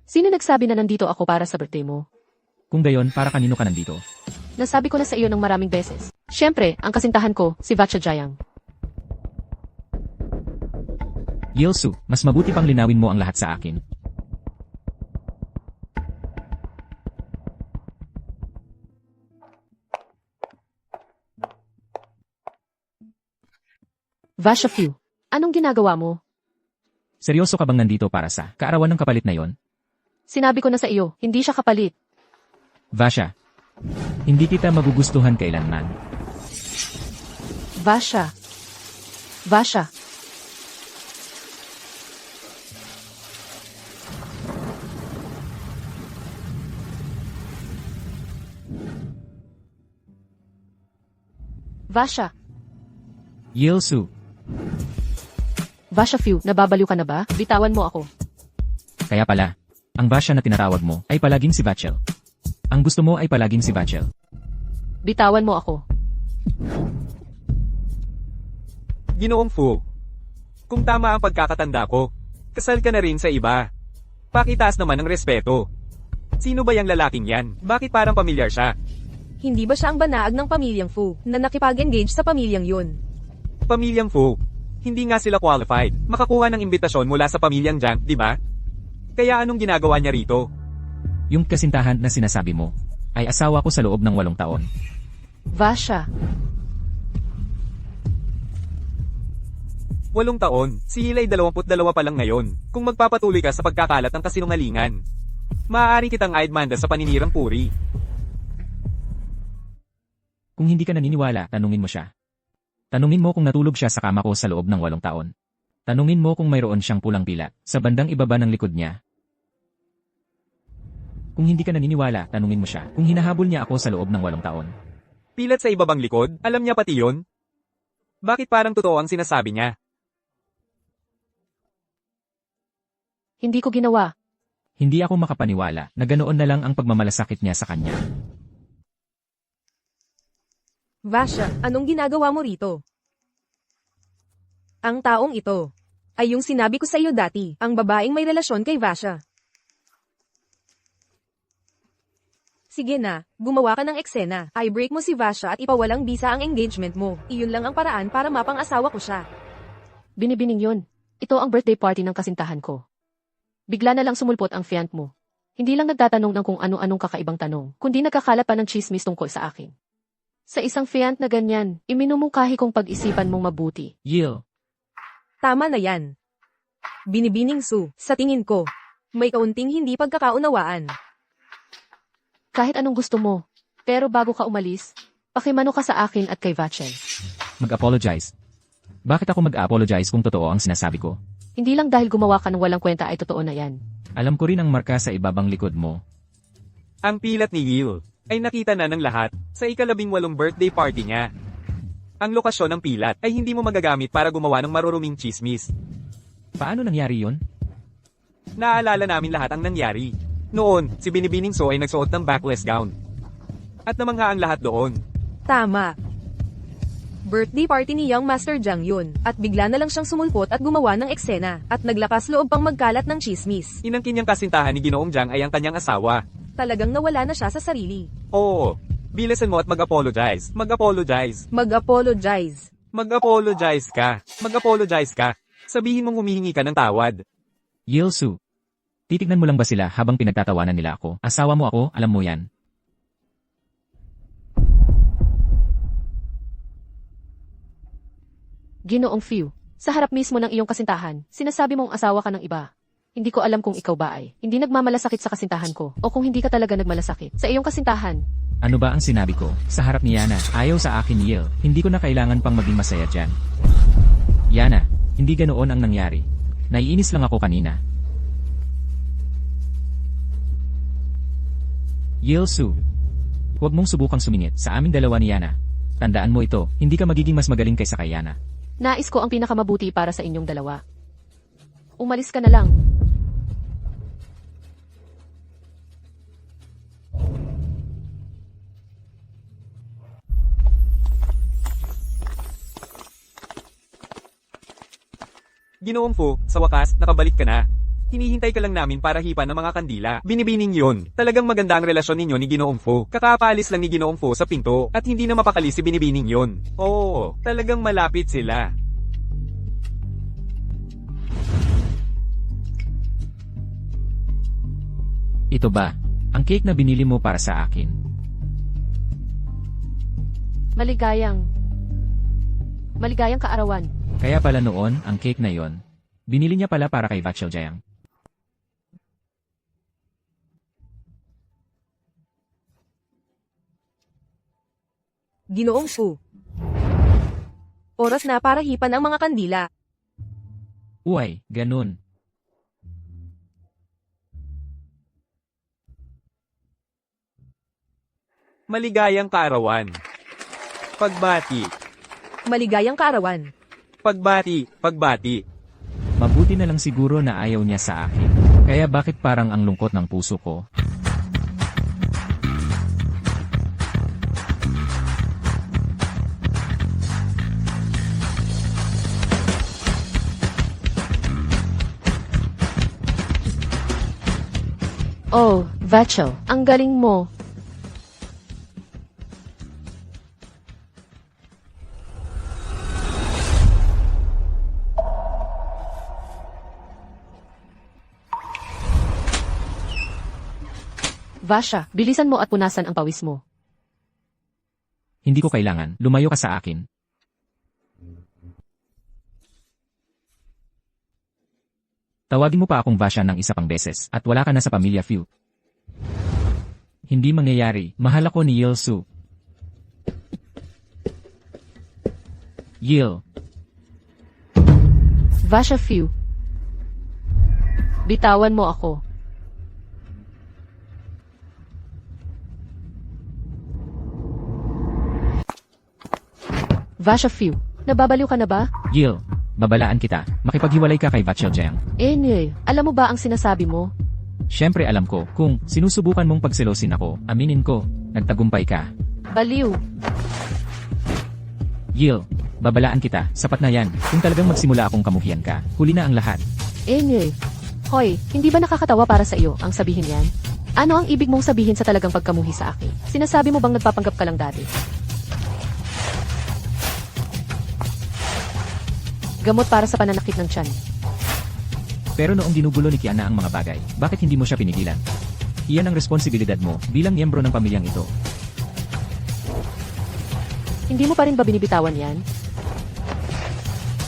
S1: Sino nagsabi na nandito ako para sa birthday mo?
S3: Kung gayon, para kanino ka nandito?
S1: Nasabi ko na sa iyo ng maraming beses. Siyempre, ang kasintahan ko, si Vacha Jayang.
S3: Yilsu, mas mabuti pang linawin mo ang lahat sa akin.
S1: Vasha Few, anong ginagawa mo?
S3: Seryoso ka bang nandito para sa kaarawan ng kapalit na yon?
S1: Sinabi ko na sa iyo, hindi siya kapalit.
S3: Vasha, hindi kita magugustuhan kailanman.
S1: Vasha. Vasha. Vasha.
S3: Yilsu,
S1: Vasha Few, nababaliw ka na ba? Bitawan mo ako.
S3: kaya pala, ang Vasha na tinatawag mo ay palaging si Vachel. Ang gusto mo ay palaging si Vachel.
S1: Bitawan mo ako.
S2: Ginoong Fu. Kung tama ang pagkakatanda ko, kasal ka na rin sa iba. Pakitaas naman ng respeto. Sino ba yung lalaking yan? Bakit parang pamilyar siya?
S4: Hindi ba siya ang banaag ng pamilyang Fu na nakipag-engage sa pamilyang yun?
S2: Pamilyang Fu. Hindi nga sila qualified. Makakuha ng imbitasyon mula sa pamilyang Jiang, di ba? Kaya anong ginagawa niya rito?
S3: Yung kasintahan na sinasabi mo, ay asawa ko sa loob ng 8 taon.
S1: Vasha.
S2: 8 taon, si Hilay 22 pa lang ngayon. Kung magpapatuloy ka sa pagkakalat ng kasinungalingan, maaari kitang aidmanda sa paninirang puri.
S3: Kung hindi ka naniniwala, tanungin mo siya. Tanungin mo kung natulog siya sa kama ko sa loob ng 8 taon. Tanungin mo kung mayroon siyang pulang pilat sa bandang ibaba ng likod niya. Kung hindi ka naniniwala, tanungin mo siya kung hinahabol niya ako sa loob ng 8 taon.
S2: Pilat sa ibabang likod? Alam niya pati yun? Bakit parang totoo ang sinasabi niya?
S1: Hindi ko ginawa.
S3: Hindi ako makapaniwala na ganoon na lang ang pagmamalasakit niya sa kanya.
S4: Vasha, anong ginagawa mo rito? Ang taong ito ay yung sinabi ko sa iyo dati, ang babaeng may relasyon kay Vasha. Sige na, gumawa ka ng eksena. I-break mo si Vasha at ipawalang bisa ang engagement mo. Iyon lang ang paraan para mapang-asawa ko siya.
S1: Binibining yun. Ito ang birthday party ng kasintahan ko. Bigla na lang sumulpot ang fiant mo. Hindi lang nagtatanong ng kung ano-anong kakaibang tanong, kundi nagkakalat pa ng chismis tungkol sa akin. Sa isang fiant na ganyan, iminumungkahi kong pag-isipan mong mabuti.
S3: Yil,
S4: Tama na yan. Binibining Su, sa tingin ko, may kaunting hindi pagkakaunawaan.
S1: Kahit anong gusto mo. Pero bago ka umalis, pakimano ka sa akin at kay Vachel.
S3: mag-apologize. Bakit ako mag-apologize kung totoo ang sinasabi ko?
S1: Hindi lang dahil gumawa ka ng walang kwenta ay totoo na yan.
S3: Alam ko rin ang marka sa ibabang likod mo.
S2: Ang pilat ni Yil ay nakita na ng lahat sa ika-18 birthday party niya. Ang lokasyon ng pilat ay hindi mo magagamit para gumawa ng maruruming chismis.
S3: Paano nangyari yun?
S2: Naalala namin lahat ang nangyari. Noon, si Binibining So ay nagsuot ng backless gown. At namangha ang lahat doon.
S4: Tama. Birthday party ni Young Master Jiang yun, at bigla na lang siyang sumulpot at gumawa ng eksena, at naglakas loob pang magkalat ng chismis.
S2: Inangkin niyang kasintahan ni Ginoong Jiang ay ang kanyang asawa.
S4: Talagang nawala na siya sa sarili.
S2: Oo, bilisan mo at mag-apologize. Mag-apologize.
S4: Mag-apologize.
S2: Mag-apologize ka. Mag-apologize ka. Sabihin mong humihingi ka ng tawad.
S3: Yil Su, titignan mo lang ba sila habang pinagtatawanan nila ako? Asawa mo ako, alam mo yan.
S1: Ginoong Fiu, sa harap mismo ng iyong kasintahan, sinasabi mong asawa ka ng iba. Hindi ko alam kung ikaw ba ay hindi nagmamalasakit sa kasintahan ko o kung hindi ka talaga nagmalasakit sa iyong kasintahan.
S3: Ano ba ang sinabi ko? Sa harap ni Yana, ayaw sa akin Yil, hindi ko na kailangan pang maging masaya dyan. Yana, hindi ganoon ang nangyari. Naiinis lang ako kanina. Yil Su, huwag mong subukang sumingit sa aming dalawa ni Yana. Tandaan mo ito, hindi ka magiging mas magaling kaysa kay Yana.
S1: Nais ko ang pinakamabuti para sa inyong dalawa. Umalis ka na lang.
S2: Ginoong Fu, sa wakas, nakabalik ka na. Hinihintay ka lang namin para hipan ng mga kandila. Binibining yun. Talagang maganda ang relasyon ninyo ni Ginoong Fu. Kakapaalis lang ni Ginoong Fu sa pinto at hindi na mapakali si Binibining yun. Oo, talagang malapit sila.
S3: Ito ba, ang cake na binili mo para sa akin?
S1: Maligayang kaarawan.
S3: Kaya pala noon, ang cake na yon, binili niya pala para kay Vachel Jiang.
S4: Ginoong Fu. Oras na para hipan ang mga kandila.
S3: Uy, ganun.
S2: Maligayang kaarawan. Pagbati.
S4: Maligayang kaarawan.
S2: Pagbati. Pagbati.
S3: Mabuti na lang siguro na ayaw niya sa akin. Kaya bakit parang ang lungkot ng puso ko?
S1: Oh, Vachel, ang galing mo. Vasha, bilisan mo at punasan ang pawis mo.
S3: Hindi ko kailangan, lumayo ka sa akin. Tawagin mo pa akong Vasha ng isa pang beses at wala ka na sa pamilya Fiu. Hindi mangyayari, mahal ako ni Yil Su. Yil,
S1: Vasha Few. Bitawan mo ako. Vasha Few, nababaliw ka na ba?
S3: Gil, babalaan kita. Makipaghiwalay ka kay Vatchel Jiang.
S1: Alam mo ba ang sinasabi mo?
S3: Siyempre alam ko, kung sinusubukan mong pagselosin ako, aminin ko, nagtagumpay ka.
S1: Baliw.
S3: Gil, babalaan kita, sapat na yan. Kung talagang magsimula akong kamuhian ka, huli na ang lahat.
S1: Hoy, hindi ba nakakatawa para sa iyo ang sabihin yan? Ano ang ibig mong sabihin sa talagang pagkamuhi sa akin? Sinasabi mo bang nagpapanggap ka lang dati? Gamot para sa pananakit ng tiyan.
S3: Pero noong ginugulo ni Kiana ang mga bagay, bakit hindi mo siya pinigilan? Iyan ang responsibilidad mo bilang miyembro ng pamilyang ito.
S1: Hindi mo pa rin ba binibitawan yan?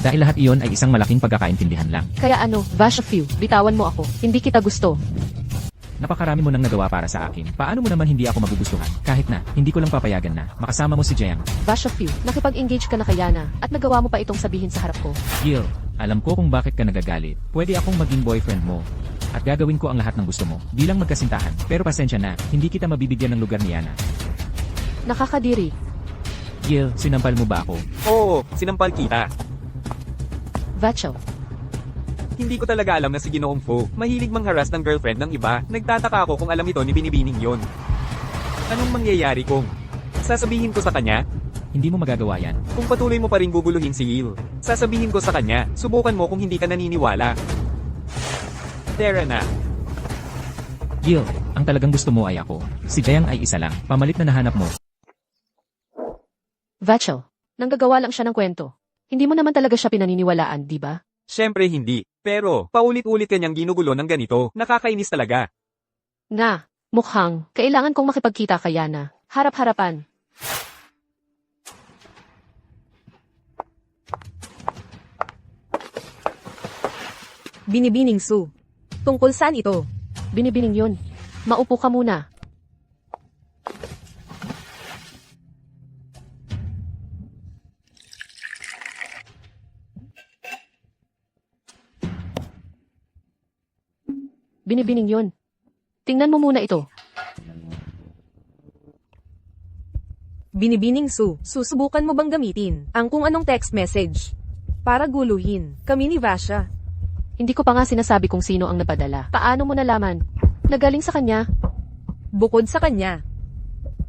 S3: Dahil lahat iyon ay isang malaking pagkakaintindihan lang.
S1: Kaya Vasha Few, bitawan mo ako. Hindi kita gusto.
S3: Napakarami mo nang nagawa para sa akin. Paano mo naman hindi ako magugustuhan? Kahit na, hindi ko lang papayagan na makasama mo si Jiang.
S1: Vasha Few, nakipag-engage ka na kay Yana at nagawa mo pa itong sabihin sa harap ko.
S3: Gil, alam ko kung bakit ka nagagalit. Pwede akong maging boyfriend mo. At gagawin ko ang lahat ng gusto mo, bilang magkasintahan. Pero pasensya na, hindi kita mabibigyan ng lugar ni Yana.
S1: Nakakadiri.
S3: Gil, sinampal mo ba ako?
S2: Oo, sinampal kita.
S1: Vatchel,
S2: Hindi ko talaga alam na si Ginoong Fu, mahilig mangharas ng girlfriend ng iba. Nagtataka ako kung alam ito ni Binibining yon. Anong mangyayari kung sasabihin ko sa kanya?
S3: Hindi mo magagawa yan.
S2: Kung patuloy mo pa rin guguluhin si Gil, sasabihin ko sa kanya, subukan mo kung hindi ka naniniwala. Tara na.
S3: Gil, ang talagang gusto mo ay ako. Si Jiang ay isa lang. Pamalit na nahanap mo.
S1: Vatchel, nanggagawa lang siya ng kwento. Hindi mo naman talaga siya pinaniniwalaan, di ba?
S2: Siyempre hindi. Pero, paulit-ulit kanyang ginugulo ng ganito, nakakainis talaga.
S1: Nga, mukhang, kailangan kong makipagkita kay Yana. Harap-harapan.
S4: Binibining Su. Tungkol saan ito?
S1: Binibining yun. Maupo ka muna. Binibining yun. Tingnan mo muna ito.
S4: Binibining Su, susubukan mo bang gamitin ang kung anong text message para guluhin kami ni Vasha?
S1: Hindi ko pa nga sinasabi kung sino ang napadala. Paano mo nalaman? Nagaling sa kanya?
S4: Bukod sa kanya,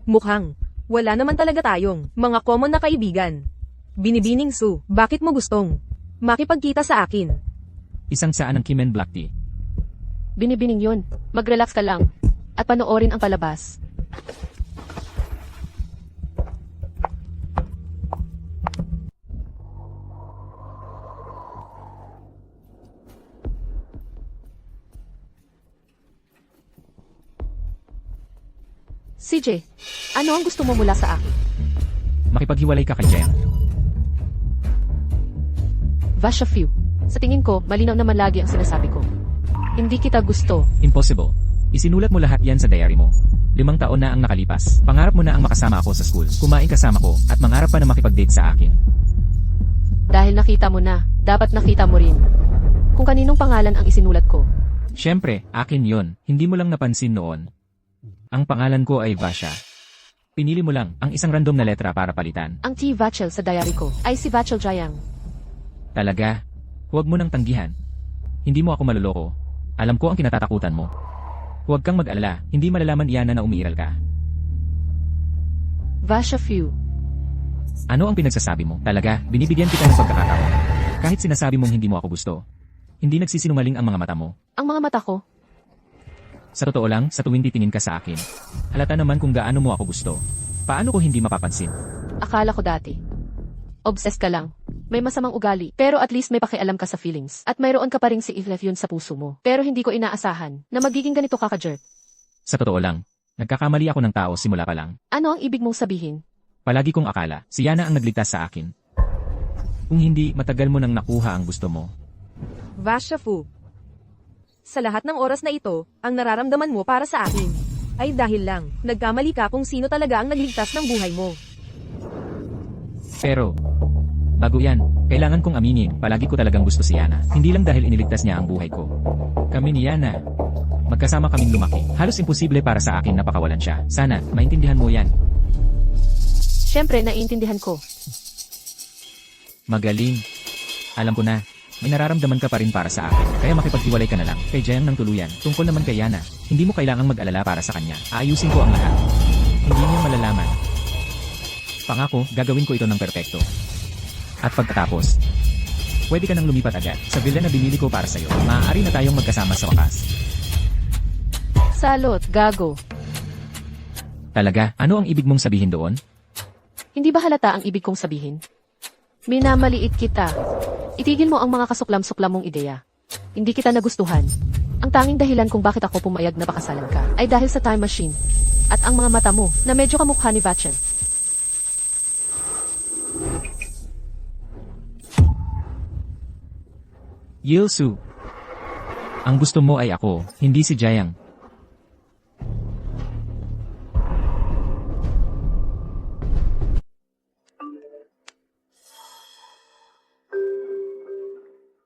S4: mukhang wala naman talaga tayong mga common na kaibigan. Binibining Su, bakit mo gustong makipagkita sa akin?
S3: Isang saan ng Kim and Black Tea.
S1: Binibining yun. Mag-relax ka lang. At panoorin ang palabas. CJ, ano ang gusto mo mula sa akin?
S3: Makipaghiwalay ka kay Jiang.
S1: Vasha Few, sa tingin ko, malinaw naman lagi ang sinasabi ko. Hindi kita gusto.
S3: Impossible. Isinulat mo lahat yan sa diary mo. 5 taon na ang nakalipas. Pangarap mo na ang makasama ako sa school. Kumain kasama ko, at mangarap pa na makipag-date sa akin.
S1: Dahil nakita mo na, dapat nakita mo rin. Kung kaninong pangalan ang isinulat ko.
S3: Siyempre, akin yon. Hindi mo lang napansin noon. Ang pangalan ko ay Vasha. Pinili mo lang ang isang random na letra para palitan.
S1: Ang T. Vatchel sa diary ko ay si Vatchel Jiang.
S3: Talaga? Huwag mo nang tanggihan. Hindi mo ako maluloko. Alam ko ang kinatatakutan mo. Huwag kang mag-alala, hindi malalaman iyan na umiiral ka.
S1: Vasha Few.
S3: Ano ang pinagsasabi mo? Talaga, binibigyan kita ng pagkakataon. Kahit sinasabi mong hindi mo ako gusto. Hindi nagsisinungaling ang mga mata mo.
S1: Ang mga mata ko.
S3: Sa totoo lang, sa tuwing titingin ka sa akin. Halata naman kung gaano mo ako gusto. Paano ko hindi mapapansin?
S1: Akala ko dati. Obsessed ka lang. May masamang ugali, pero at least may pakialam ka sa feelings. At mayroon ka pa ring si Iflef yun sa puso mo. Pero hindi ko inaasahan na magiging ganito ka ka-jerk.
S3: Sa totoo lang, nagkakamali ako ng tao simula pa lang.
S1: Ano ang ibig mong sabihin?
S3: Palagi kong akala, si Yana ang nagligtas sa akin. Kung hindi, matagal mo nang nakuha ang gusto mo.
S4: Vasha Fu. Sa lahat ng oras na ito, ang nararamdaman mo para sa akin ay dahil lang nagkamali ka kung sino talaga ang nagligtas ng buhay mo.
S3: Pero, Bago yan, kailangan kong aminin, palagi ko talagang gusto si Yana. Hindi lang dahil iniligtas niya ang buhay ko. Kami ni Yana. Magkasama kaming lumaki. Halos imposible para sa akin na pakawalan siya. Sana, maintindihan mo yan.
S1: Siyempre, naiintindihan ko.
S3: Magaling. Alam ko na. May nararamdaman ka pa rin para sa akin. Kaya makipaghiwalay ka na lang. Kay Jayang ng tuluyan. Tungkol naman kay Yana. Hindi mo kailangang mag-alala para sa kanya. Aayusin ko ang lahat. Hindi niya malalaman. Pangako, gagawin ko ito ng perpekto. At pagkatapos, pwede ka nang lumipat agad. Sa villa na binili ko para sa'yo. Maaari na tayong magkasama sa wakas.
S1: Salot, gago.
S3: Talaga, ano ang ibig mong sabihin doon?
S1: Hindi ba halata ang ibig kong sabihin? Minamaliit kita. Itigil mo ang mga kasuklam-suklam mong ideya. Hindi kita nagustuhan. Ang tanging dahilan kung bakit ako pumayag na pakasalan ka ay dahil sa time machine. At ang mga mata mo na medyo kamukha ni Vachel.
S3: Yilsu. Ang gusto mo ay ako, hindi si Jayang.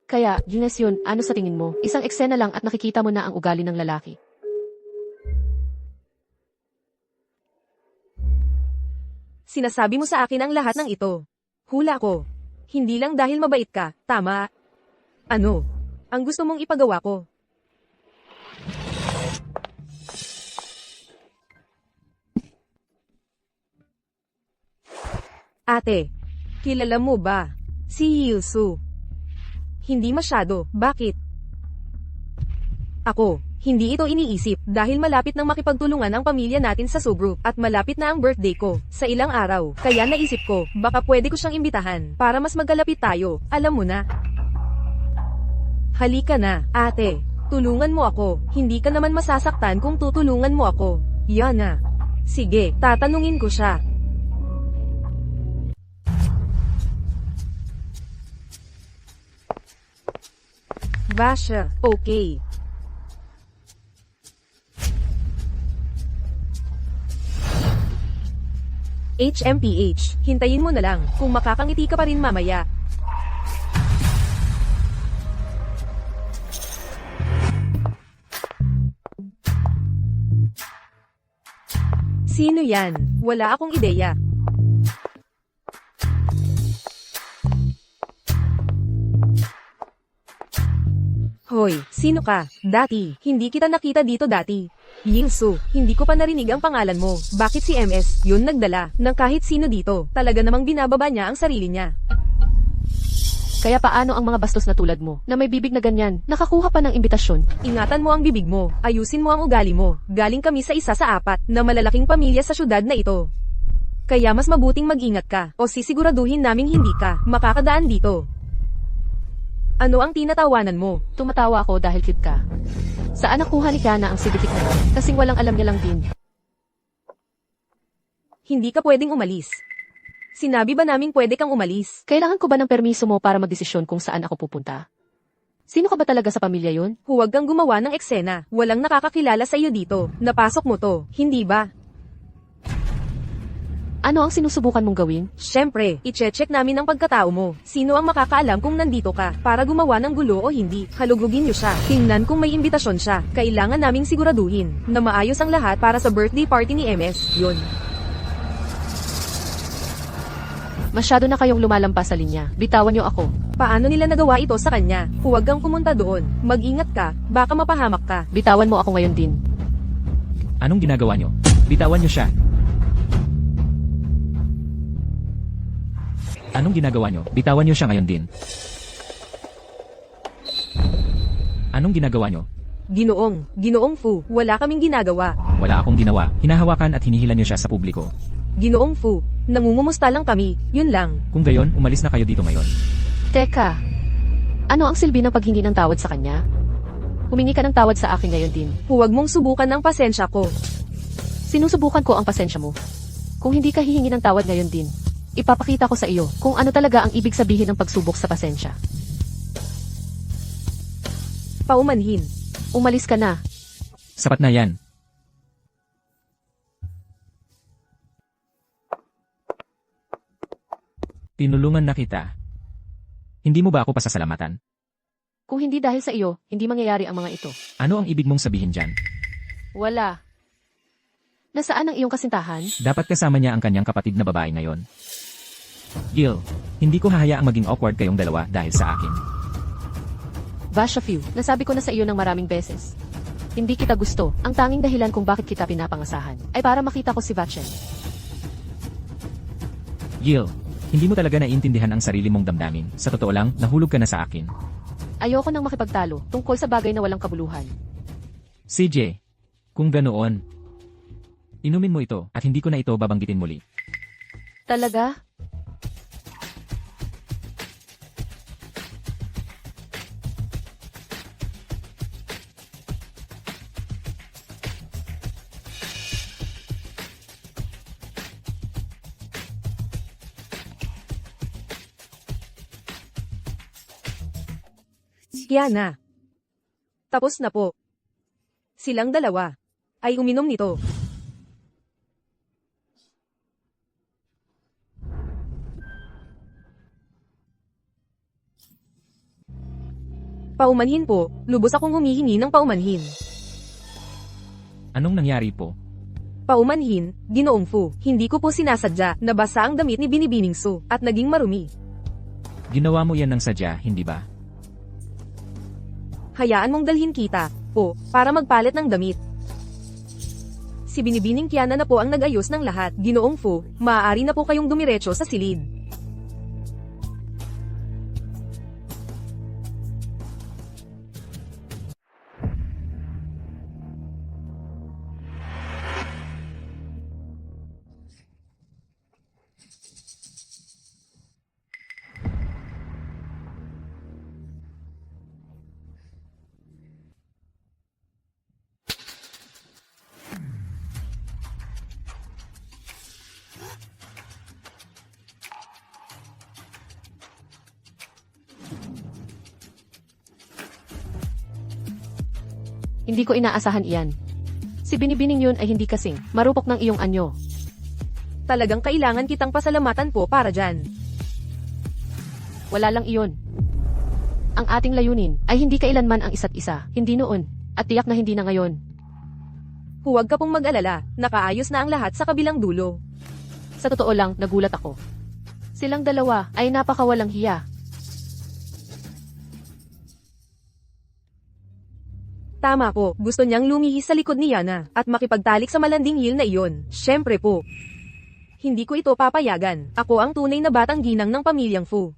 S1: Kaya, Junes yun, ano sa tingin mo? Isang eksena lang at nakikita mo na ang ugali ng lalaki.
S4: Sinasabi mo sa akin ang lahat ng ito. Hula ko. Hindi lang dahil mabait ka, tama? Ano? Ang gusto mong ipagawa ko? Ate, kilala mo ba si Yilsu? Hindi masyado, bakit? Ako, hindi ito iniisip dahil malapit nang makipagtulungan ang pamilya natin sa subgroup at malapit na ang birthday ko sa ilang araw. Kaya naisip ko, baka pwede ko siyang imbitahan para mas magkalapit tayo, alam mo na. Halika na, ate. Tulungan mo ako. Hindi ka naman masasaktan kung tutulungan mo ako. Yana. Sige, tatanungin ko siya. Vasha, okay. HMPH, hintayin mo na lang, kung makakangiti ka pa rin mamaya. Sino yan? Wala akong ideya. Hoy, sino ka? Dati, hindi kita nakita dito dati. Yingsu, hindi ko pa narinig ang pangalan mo. Bakit si MS, yun nagdala, ng kahit sino dito? Talaga namang binababa niya ang sarili niya.
S1: Kaya paano ang mga bastos na tulad mo, na may bibig na ganyan, nakakuha pa ng imbitasyon?
S4: Ingatan mo ang bibig mo, ayusin mo ang ugali mo. Galing kami sa 1 sa 4 na malalaking pamilya sa syudad na ito. Kaya mas mabuting mag-ingat ka, o sisiguraduhin naming hindi ka makakadaan dito. Ano ang tinatawanan mo?
S1: Tumatawa ako dahil cute ka. Saan nakuha ni Kana ang sibitik na yun? Kasing walang alam niya lang din.
S4: Hindi ka pwedeng umalis. Sinabi ba naming pwede kang umalis?
S1: Kailangan ko ba ng permiso mo para magdesisyon kung saan ako pupunta? Sino ka ba talaga sa pamilya yun?
S4: Huwag kang gumawa ng eksena. Walang nakakakilala sa iyo dito. Napasok mo to, hindi ba?
S1: Ano ang sinusubukan mong gawin?
S4: Siyempre, i-check namin ang pagkatao mo. Sino ang makakaalam kung nandito ka para gumawa ng gulo o hindi? Halugugin niyo siya. Tingnan kung may imbitasyon siya. Kailangan naming siguraduhin na maayos ang lahat para sa birthday party ni MS. Yun.
S1: Masyado na kayong lumalampas sa linya. Bitawan niyo ako.
S4: Paano nila nagawa ito sa kanya? Huwag kang pumunta doon. Mag-ingat ka, baka mapahamak ka.
S1: Bitawan mo ako ngayon din.
S3: Anong ginagawa nyo? Bitawan nyo siya. Anong ginagawa nyo? Bitawan nyo siya ngayon din. Anong ginagawa nyo?
S4: Ginoong Fu, wala kaming ginagawa.
S3: Wala akong ginawa. Hinahawakan at hinihilan nyo siya sa publiko.
S4: Ginoong Fu, nangungumusta lang kami, yun lang.
S3: Kung gayon, umalis na kayo dito ngayon.
S1: Teka, ano ang silbi ng paghingi ng tawad sa kanya? Humingi ka ng tawad sa akin ngayon din.
S4: Huwag mong subukan ang pasensya ko.
S1: Sinusubukan ko ang pasensya mo. Kung hindi ka hihingi ng tawad ngayon din, ipapakita ko sa iyo kung ano talaga ang ibig sabihin ng pagsubok sa pasensya.
S4: Paumanhin.
S1: Umalis ka na.
S3: Sapat na yan. Tinulungan na kita. Hindi mo ba ako pasasalamatan?
S1: Kung hindi dahil sa iyo, hindi mangyayari ang mga ito.
S3: Ano ang ibig mong sabihin dyan?
S1: Wala. Nasaan ang iyong kasintahan?
S3: Dapat kasama niya ang kanyang kapatid na babae ngayon. Gil, hindi ko hahayaang maging awkward kayong dalawa dahil sa akin.
S1: Vashafiu, nasabi ko na sa iyo ng maraming beses. Hindi kita gusto. Ang tanging dahilan kung bakit kita pinapangasahan ay para makita ko si Vachel.
S3: Gil, hindi mo talaga naiintindihan ang sarili mong damdamin. Sa totoo lang, nahulog ka na sa akin.
S1: Ayoko nang makipagtalo tungkol sa bagay na walang kabuluhan.
S3: CJ, kung ganoon, inumin mo ito at hindi ko na ito babanggitin muli.
S1: Talaga?
S4: Kiana. Tapos na po. Silang dalawa ay uminom nito. Paumanhin po, lubos akong humihingi ng paumanhin.
S3: Anong nangyari po?
S4: Paumanhin, Ginoong Fu, hindi ko po sinasadya, nabasa ang damit ni Binibining Su, at naging marumi.
S3: Ginawa mo yan ng sadya, hindi ba?
S4: Hayaan mong dalhin kita, po, para magpalit ng damit. Si Binibining Kiana na po ang nag-ayos ng lahat, Ginoong Fu, maaari na po kayong dumiretso sa silid.
S1: Hindi ko inaasahan iyan. Si Binibining yun ay hindi kasing marupok ng iyong anyo.
S4: Talagang kailangan kitang pasalamatan po para dyan.
S1: Wala lang iyon. Ang ating layunin ay hindi kailanman ang isa't isa, hindi noon, at tiyak na hindi na ngayon.
S4: Huwag ka pong mag-alala, nakaayos na ang lahat sa kabilang dulo.
S1: Sa totoo lang, nagulat ako. Silang dalawa ay napakawalang hiya.
S4: Tama po, gusto niyang lumihis sa likod ni Yana, at makipagtalik sa malanding hil na iyon. Syempre po. Hindi ko ito papayagan, ako ang tunay na batang ginang ng pamilyang Fu.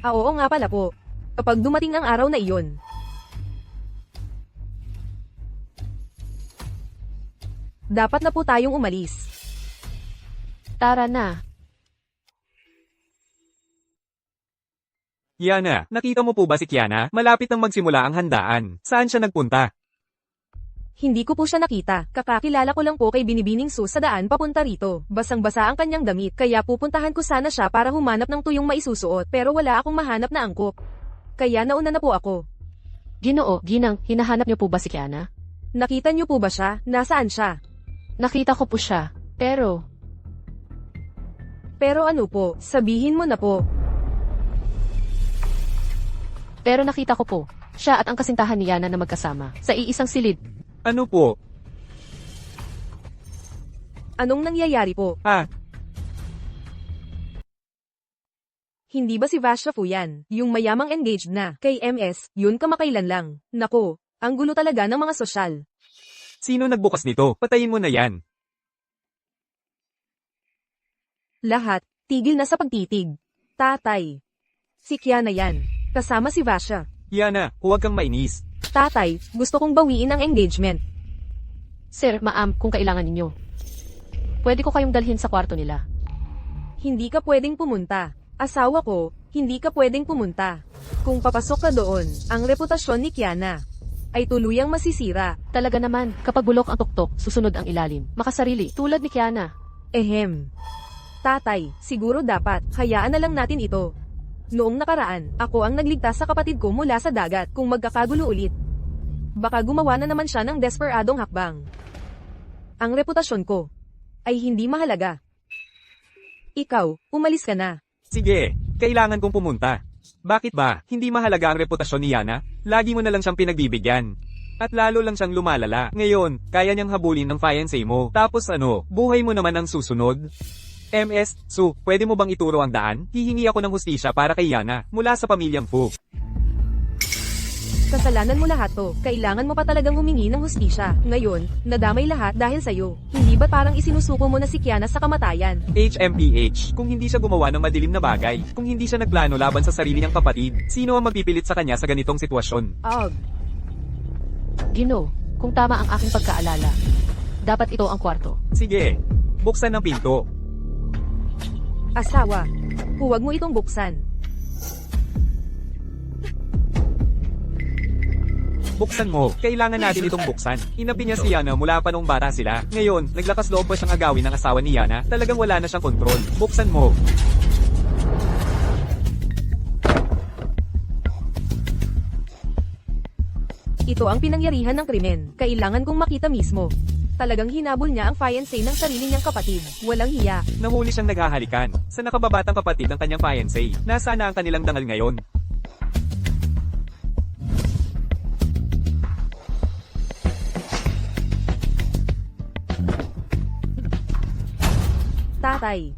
S4: Oo nga pala po. Kapag dumating ang araw na iyon, dapat na po tayong umalis.
S1: Tara na.
S2: Yana, nakita mo po ba si Kiana? Malapit nang magsimula ang handaan. Saan siya nagpunta?
S4: Hindi ko po siya nakita, kakakilala ko lang po kay Binibining Su sa daan papunta rito. Basang-basa ang kanyang damit, kaya pupuntahan ko sana siya para humanap ng tuyong maisusuot, pero wala akong mahanap na angkop. Kaya nauna na po ako.
S1: Ginoo, Ginang, hinahanap niyo po ba si Kiana?
S4: Nakita niyo po ba siya? Nasaan siya?
S1: Nakita ko po siya, pero
S4: Pero ano po, sabihin mo na po.
S1: nakita ko po, siya at ang kasintahan ni Yana na magkasama, sa iisang silid.
S2: Ano po?
S4: Anong nangyayari po? Hindi ba si Vasha Fu yan? Yung mayamang engaged na, kay MS, yun kamakailan lang. Nako, ang gulo talaga ng mga sosyal.
S2: Sino nagbukas nito? Patayin mo na yan.
S4: Lahat, tigil na sa pagtitig. Tatay. Si Kiana yan. Kasama si Vasha.
S2: Yana, huwag kang mainis.
S4: Tatay, gusto kong bawiin ang engagement.
S1: Sir, ma'am, kung kailangan ninyo. Pwede ko kayong dalhin sa kwarto nila.
S4: Hindi ka pwedeng pumunta. Asawa ko, hindi ka pwedeng pumunta. Kung papasok ka doon, ang reputasyon ni Kiana ay tuluyang masisira.
S1: Talaga naman, kapag bulok ang tuktok, susunod ang ilalim. Makasarili, tulad ni Kiana.
S4: Ehem. Tatay, siguro dapat, hayaan na lang natin ito. Noong nakaraan, ako ang nagligtas sa kapatid ko mula sa dagat kung magkakagulo ulit. Baka gumawa na naman siya ng desperadong hakbang. Ang reputasyon ko ay hindi mahalaga. Ikaw, umalis ka na.
S2: Sige, kailangan kong pumunta. Bakit ba? Hindi mahalaga ang reputasyon ni Yana? Lagi mo na lang siyang pinagbibigyan. At lalo lang siyang lumalala. Ngayon, kaya niyang habulin ng fiancé mo. Tapos ano, buhay mo naman ang susunod? MS, Su, pwede mo bang ituro ang daan? Hihingi ako ng hustisya para kay Yana, mula sa pamilyang Fu.
S4: Kasalanan mo lahat to. Kailangan mo pa talagang humingi ng hustisya. Ngayon, nadamay lahat dahil sa'yo. Hindi ba parang isinusuko mo na si Kiana sa kamatayan?
S2: HMPH, kung hindi siya gumawa ng madilim na bagay, kung hindi siya nagplano laban sa sarili niyang kapatid, sino ang magpipilit sa kanya sa ganitong sitwasyon?
S4: Og.
S1: Gino, kung tama ang aking pagkaalala, dapat ito ang kwarto.
S2: Sige, buksan ang pinto.
S4: Asawa. Huwag mo itong buksan.
S2: Buksan mo, kailangan natin itong buksan. Inapi niya si Yana mula pa nung bata sila. Ngayon, naglakas loob pa siyang agawin ng asawa ni Yana, talagang wala na siyang kontrol. Buksan mo.
S4: Ito ang pinangyarihan ng krimen. Kailangan kong makita mismo. Talagang hinabol niya ang fiancé ng sarili niyang kapatid. Walang hiya.
S2: Nahuli siyang naghahalikan sa nakababatang kapatid ng kanyang fiancé. Nasaan na ang kanilang dangal ngayon?
S4: Tatay.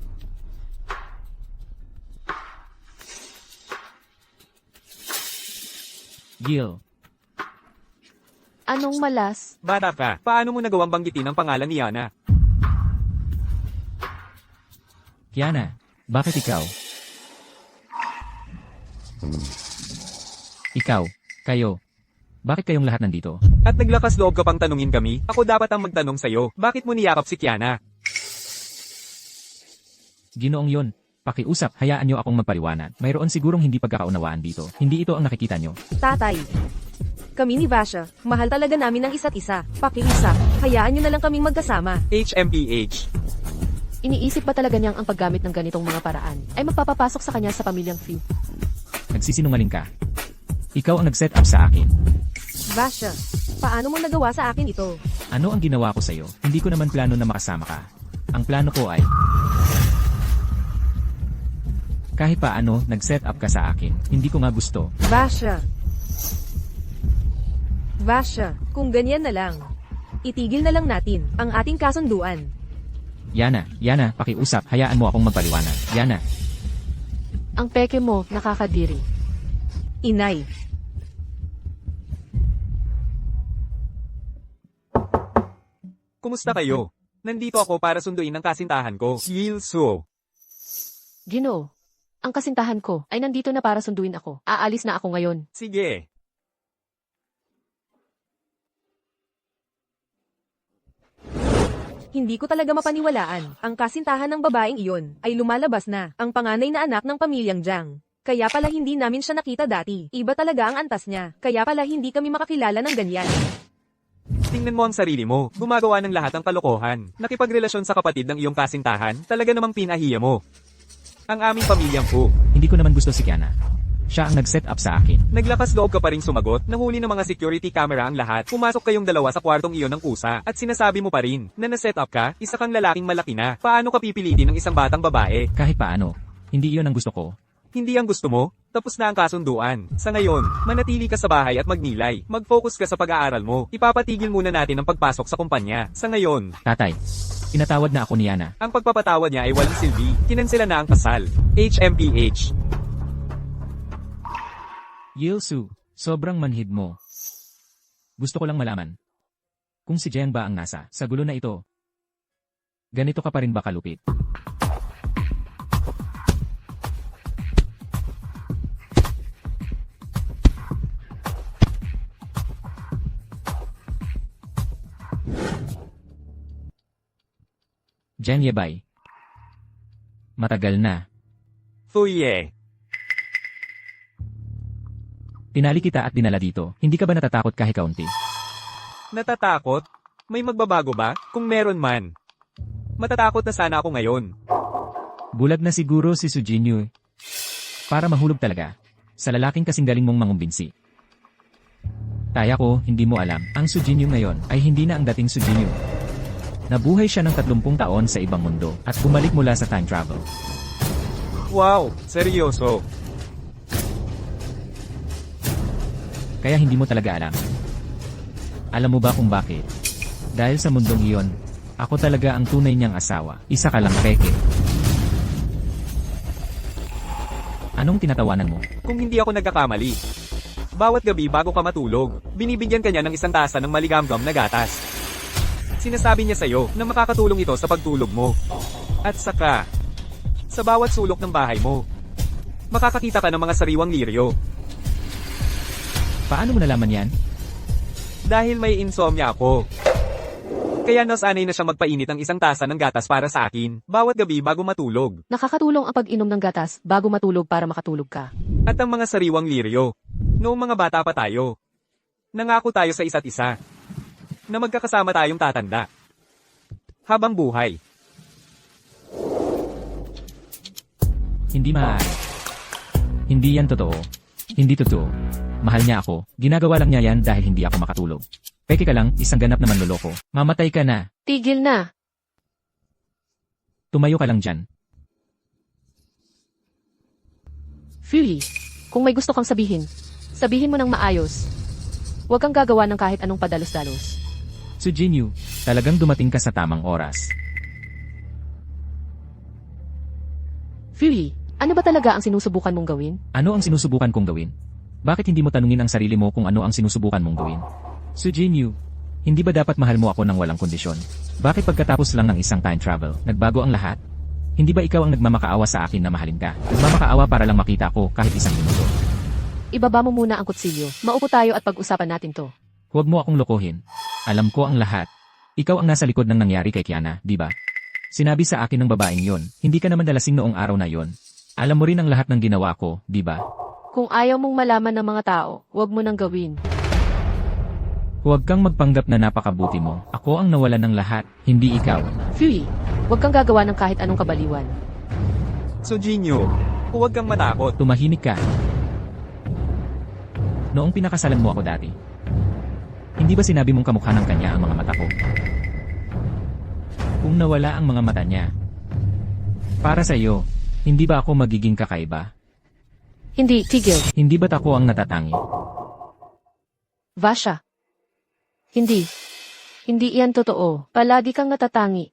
S3: Gil,
S1: Anong malas?
S2: Bata ka, paano mo nagawang banggitin ang pangalan ni Yana?
S3: Kiana, bakit ikaw? Ikaw, kayo. Bakit kayong lahat nandito?
S2: At naglakas loob ka pang tanungin kami? Ako dapat ang magtanong sa'yo, bakit mo niyakap si Kiana?
S3: Ginoong yon, pakiusap, hayaan nyo akong magpaliwanag. Mayroon sigurong hindi pagkakaunawaan dito. Hindi ito ang nakikita nyo.
S4: Tatay. Kami ni Vasha, mahal talaga namin ang isa't isa. Pakiusap, hayaan niyo na lang kaming magkasama.
S2: HMPH.
S1: Iniisip ba talaga niyang ang paggamit ng ganitong mga paraan ay magpapapasok sa kanya sa pamilyang Fu?
S3: Nagsisinungaling ka. Ikaw ang nag-set up sa akin.
S4: Vasha, paano mo nagawa sa akin ito?
S3: Ano ang ginawa ko sa'yo? Hindi ko naman plano na makasama ka. Ang plano ko ay... Kahit paano, nag-set up ka sa akin. Hindi ko nga gusto.
S4: Vasha. Vasha, kung ganyan na lang. Itigil na lang natin ang ating kasunduan.
S3: Yana, pakiusap, hayaan mo akong magpaliwanag. Yana,
S1: Ang peke mo, nakakadiri.
S4: Inay.
S2: Kumusta kayo? Nandito ako para sunduin ang kasintahan ko, Gil Su.
S1: Gino, ang kasintahan ko ay nandito na para sunduin ako. Aalis na ako ngayon.
S2: Sige.
S4: Hindi ko talaga mapaniwalaan. Ang kasintahan ng babaeng iyon ay lumalabas na ang panganay na anak ng pamilyang Jiang. Kaya pala hindi namin siya nakita dati. Iba talaga ang antas niya. Kaya pala hindi kami makakilala ng ganyan.
S2: Tingnan mo ang sarili mo, gumagawa ng lahat ng kalokohan. Nakipagrelasyon sa kapatid ng iyong kasintahan, talaga namang pinahiya mo. Ang aming pamilyang Fu.
S3: hindi ko naman gusto si Kiana. Siya ang nag-set up sa akin.
S2: Naglakas loob ka pa rin sumagot, nahuli ng mga security camera ang lahat, pumasok kayong dalawa sa kwartong iyon ng kusa, at sinasabi mo pa rin, na na-set up ka, isa kang lalaking malaki na, paano ka pipilitin ng isang batang babae?
S3: Kahit paano, hindi iyon ang gusto ko.
S2: Hindi ang gusto mo? Tapos na ang kasunduan. Sa ngayon, manatili ka sa bahay at magnilay, mag-focus ka sa pag-aaral mo, ipapatigil muna natin ang pagpasok sa kumpanya. Sa ngayon,
S3: Tatay, pinatawad na ako ni Yana.
S2: ang pagpapatawad niya ay walang silbi, kinansela na ang kasal. HMPH.
S3: Yilsu, sobrang manhid mo. Gusto ko lang malaman. Kung si Jen ba ang nasa sa gulo na ito, ganito ka pa rin ba kalupit? Jen Yebay. Matagal na.
S2: Fuye.
S3: Tinali kita at dinala dito. Hindi ka ba natatakot kahit kaunti?
S2: Natatakot? May magbabago ba? Kung meron man. Matatakot na sana ako ngayon.
S3: Bulag na siguro si Sujinyo. Para mahulog talaga. Sa lalaking kasing galing mong mangumbinsi. Taya ko, hindi mo alam. Ang Sujinyo ngayon ay hindi na ang dating Sujinyo. Nabuhay siya ng 30 taon sa ibang mundo at bumalik mula sa time travel.
S2: Wow, seryoso.
S3: Kaya hindi mo talaga alam. Alam mo ba kung bakit? Dahil sa mundong iyon, ako talaga ang tunay niyang asawa. Isa ka lang peke. Anong tinatawanan mo?
S2: Kung hindi ako nagkakamali. Bawat gabi bago ka matulog, binibigyan ka niya ng isang tasa ng maligamgam na gatas. Sinasabi niya sa'yo na makakatulong ito sa pagtulog mo. At saka, sa bawat sulok ng bahay mo, makakakita ka ng mga sariwang liryo.
S3: Paano mo nalaman yan?
S2: Dahil may insomnia ako. Kaya nasanay na siyang magpainit ng isang tasa ng gatas para sa akin, bawat gabi bago matulog.
S1: Nakakatulong ang pag-inom ng gatas bago matulog para makatulog ka.
S2: At ang mga sariwang liryo. Noong mga bata pa tayo, nangako tayo sa isa't isa na magkakasama tayong tatanda habang buhay.
S3: Hindi maaari. Hindi yan totoo. Hindi totoo. Mahal niya ako. Ginagawa lang niya yan dahil hindi ako makatulog. Peke ka lang, isang ganap na manloloko. Mamatay ka na.
S1: Tigil na.
S3: Tumayo ka lang dyan.
S1: Fury, kung may gusto kang sabihin, sabihin mo ng maayos. Huwag kang gagawa ng kahit anong padalos-dalos.
S3: Sujinyu, talagang dumating ka sa tamang oras.
S1: Fury, ano ba talaga ang sinusubukan mong gawin?
S3: Ano ang sinusubukan kong gawin? Bakit hindi mo tanungin ang sarili mo kung ano ang sinusubukan mong gawin? Sujinyu, hindi ba dapat mahal mo ako ng walang kondisyon? Bakit pagkatapos lang ng isang time travel, nagbago ang lahat? Hindi ba ikaw ang nagmamakaawa sa akin na mahalin ka? Nagmamakaawa para lang makita ko kahit isang minuto.
S1: Ibaba mo muna ang kutsilyo. Maupo tayo at pag-usapan natin to.
S3: Huwag mo akong lokohin. Alam ko ang lahat. Ikaw ang nasa likod ng nangyari kay Kiana, di ba? Sinabi sa akin ng babaeng yon, hindi ka naman dalasing noong araw na yon. Alam mo rin ang lahat ng ginawa ko, di ba?
S1: Kung ayaw mong malaman ng mga tao, huwag mo nang gawin.
S3: Huwag kang magpanggap na napakabuti mo. Ako ang nawalan ng lahat, hindi ikaw.
S1: Fury, huwag kang gagawa ng kahit anong kabaliwan.
S2: Sujinyo, huwag kang matakot.
S3: Tumahimik ka. Noong pinakasalan mo ako dati, hindi ba sinabi mong kamukha ng kanya ang mga mata ko? Kung nawala ang mga mata niya, para sa iyo, hindi ba ako magiging kakaiba?
S1: Hindi, tigil.
S3: Hindi ba't ako ang natatangi?
S1: Vasha. Hindi. Hindi iyan totoo. Palagi kang natatangi.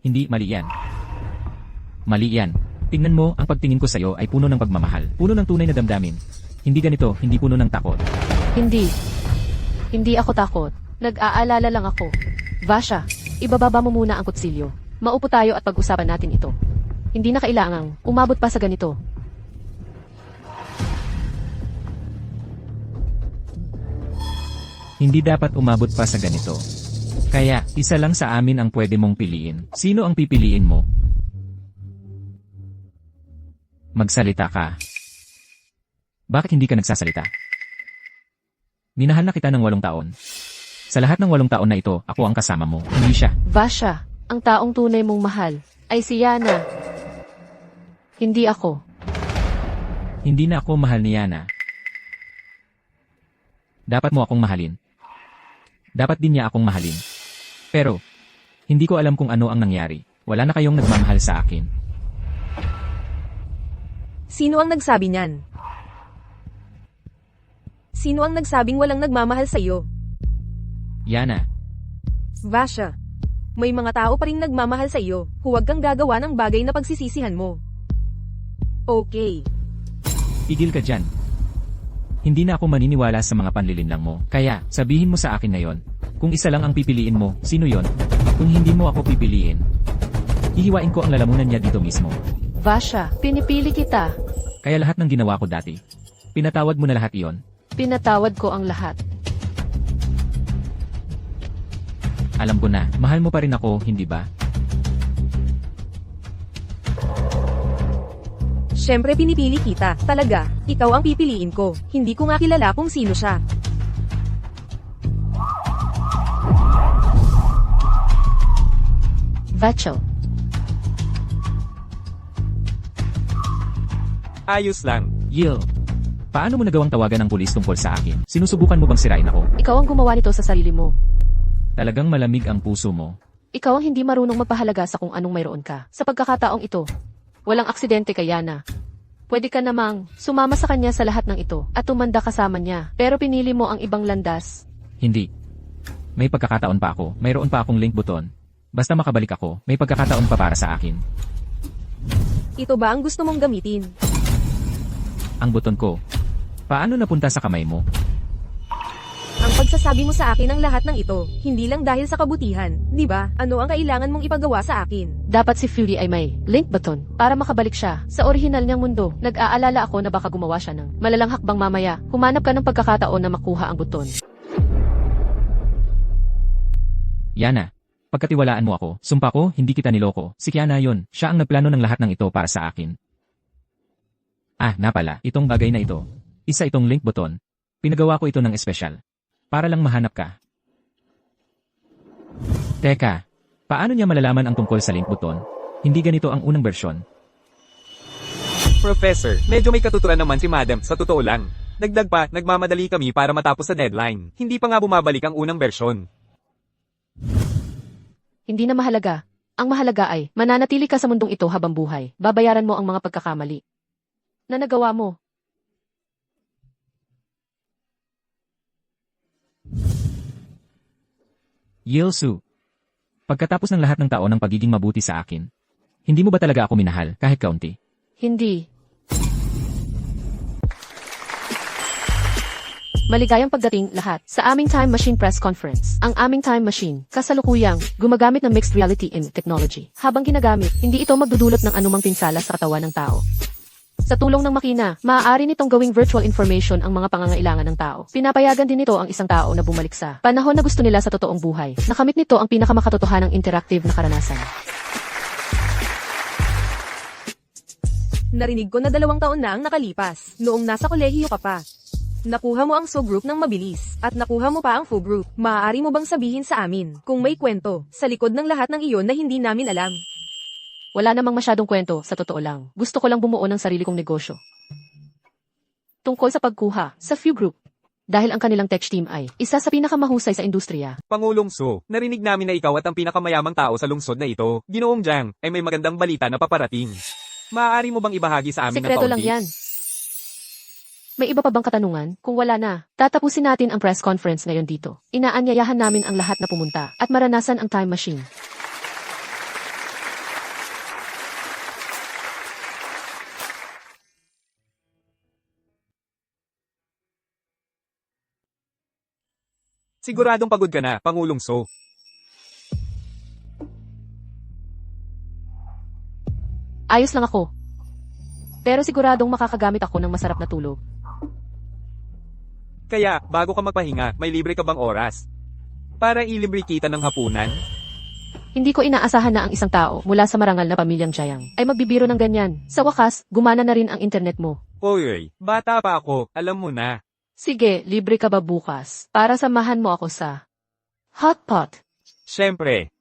S3: Hindi, mali yan. Mali yan. Tingnan mo, ang pagtingin ko sa'yo ay puno ng pagmamahal. Puno ng tunay na damdamin. Hindi ganito, hindi puno ng takot.
S1: Hindi. Hindi ako takot. Nag-aalala lang ako. Vasha, ibababa mo muna ang kutsilyo. Maupo tayo at pag-usapan natin ito. Hindi na kailangang umabot pa sa ganito.
S3: Hindi dapat umabot pa sa ganito. Kaya, isa lang sa amin ang pwede mong piliin. Sino ang pipiliin mo? Magsalita ka. Bakit hindi ka nagsasalita? Minahal na kita ng 8 taon. Sa lahat ng 8 taon na ito, ako ang kasama mo, hindi siya.
S1: Vasha, ang taong tunay mong mahal ay si Yana. Hindi ako.
S3: Hindi na ako mahal ni Yana. Dapat mo akong mahalin. Dapat din niya akong mahalin. Pero, hindi ko alam kung ano ang nangyari. Wala na kayong nagmamahal sa akin.
S4: Sino ang nagsabi niyan? Sino ang nagsabing walang nagmamahal sa iyo?
S3: Yana,
S4: Vasha, may mga tao pa rin nagmamahal sa iyo. Huwag kang gagawa ng bagay na pagsisisihan mo. Okay.
S3: tigil ka dyan. Hindi na ako maniniwala sa mga panlilinlang mo. Kaya, sabihin mo sa akin ngayon, kung isa lang ang pipiliin mo, sino yon? Kung hindi mo ako pipiliin, hihiwain ko ang lalamunan niya dito mismo.
S1: Vasha, pinipili kita.
S3: Kaya lahat ng ginawa ko dati, pinatawad mo na lahat iyon.
S1: Pinatawad ko ang lahat.
S3: Alam ko na, mahal mo pa rin ako, hindi ba?
S4: Siyempre pinipili kita. Talaga, ikaw ang pipiliin ko. Hindi ko nga kilala kung sino siya.
S1: Vachel,
S2: Ayos lang.
S3: Yil, paano mo nagawang tawagan ng pulis tungkol sa akin? Sinusubukan mo bang sirain ako?
S1: ikaw ang gumawa nito sa sarili mo.
S3: Talagang malamig ang puso mo.
S1: Ikaw ang hindi marunong magpahalaga sa kung anong mayroon ka. Sa pagkakataong ito, walang aksidente kay Yana. Pwede ka namang sumama sa kanya sa lahat ng ito at tumanda kasama niya. Pero pinili mo ang ibang landas.
S3: Hindi. May pagkakataon pa ako, mayroon pa akong link button. Basta makabalik ako, may pagkakataon pa para sa akin.
S4: Ito ba ang gusto mong gamitin?
S3: Ang buton ko. Paano napunta sa kamay mo?
S4: Ang pagsasabi mo sa akin ang lahat ng ito, hindi lang dahil sa kabutihan, di ba? Ano ang kailangan mong ipagawa sa akin?
S1: Dapat si Fury ay may link button para makabalik siya sa orihinal niyang mundo. Nag-aalala ako na baka gumawa siya ng malalang hakbang mamaya. Humanap ka ng pagkakataon na makuha ang buton.
S3: Yana, pagkatiwalaan mo ako, sumpa ko, hindi kita niloko. Si Kiana yun, siya ang nagplano ng lahat ng ito para sa akin. Napala, itong bagay na ito. Isa itong link button. Pinagawa ko ito ng espesyal. Para lang mahanap ka. Teka, paano niya malalaman ang tungkol sa link button? Hindi ganito ang unang bersyon.
S2: Professor, medyo may katuturan naman si Madam, sa totoo lang. Dagdag pa, nagmamadali kami para matapos sa deadline. Hindi pa nga bumabalik ang unang bersyon.
S1: Hindi na mahalaga. Ang mahalaga ay mananatili ka sa mundong ito habang buhay. Babayaran mo ang mga pagkakamali na nagawa mo.
S3: Yilsu. Pagkatapos ng lahat ng taon ng pagiging mabuti sa akin, hindi mo ba talaga ako minahal kahit kaunti?
S1: Hindi. Maligayang pagdating lahat sa aming Time Machine Press Conference. Ang aming Time Machine, kasalukuyang, gumagamit ng mixed reality and technology. Habang ginagamit, hindi ito magdudulot ng anumang pinsala sa katawan ng tao. Sa tulong ng makina, maaari nitong gawing virtual information ang mga pangangailangan ng tao. Pinapayagan din nito ang isang tao na bumalik sa panahon na gusto nila sa totoong buhay. Nakamit nito ang pinakamakatotohanang interactive na karanasan.
S4: Narinig ko na 2 taon na ang nakalipas, noong nasa kolehiyo ka pa. Nakuha mo ang subgroup ng mabilis, at nakuha mo pa ang full group. Maaari mo bang sabihin sa amin, kung may kwento, sa likod ng lahat ng iyon na hindi namin alam?
S1: Wala namang masyadong kwento, sa totoo lang. Gusto ko lang bumuo ng sarili kong negosyo. Tungkol sa pagkuha, sa Few Group. Dahil ang kanilang tech team ay isa sa pinakamahusay sa industriya.
S2: Pangulong Su, narinig namin na ikaw at ang pinakamayamang tao sa lungsod na ito, Ginoong Jiang, ay may magandang balita na paparating. Maaari mo bang ibahagi sa amin ng
S1: Sekreto
S2: kaunti?
S1: lang yan. May iba pa bang katanungan? Kung wala na, tatapusin natin ang press conference ngayon dito. Inaanyayahan namin ang lahat na pumunta at maranasan ang time machine.
S2: Siguradong pagod ka na, Pangulong Su.
S1: Ayos lang ako. Pero siguradong makakagamit ako ng masarap na tulog.
S2: Kaya, bago ka magpahinga, may libre ka bang oras? Para ilibre kita ng hapunan?
S1: Hindi ko inaasahan na ang isang tao mula sa marangal na pamilyang Jiang ay magbibiro ng ganyan. Sa wakas, gumana na rin ang internet mo.
S2: Hoy, bata pa ako, alam mo na.
S1: Sige, libre ka ba bukas para samahan mo ako sa hot pot?
S2: Siyempre,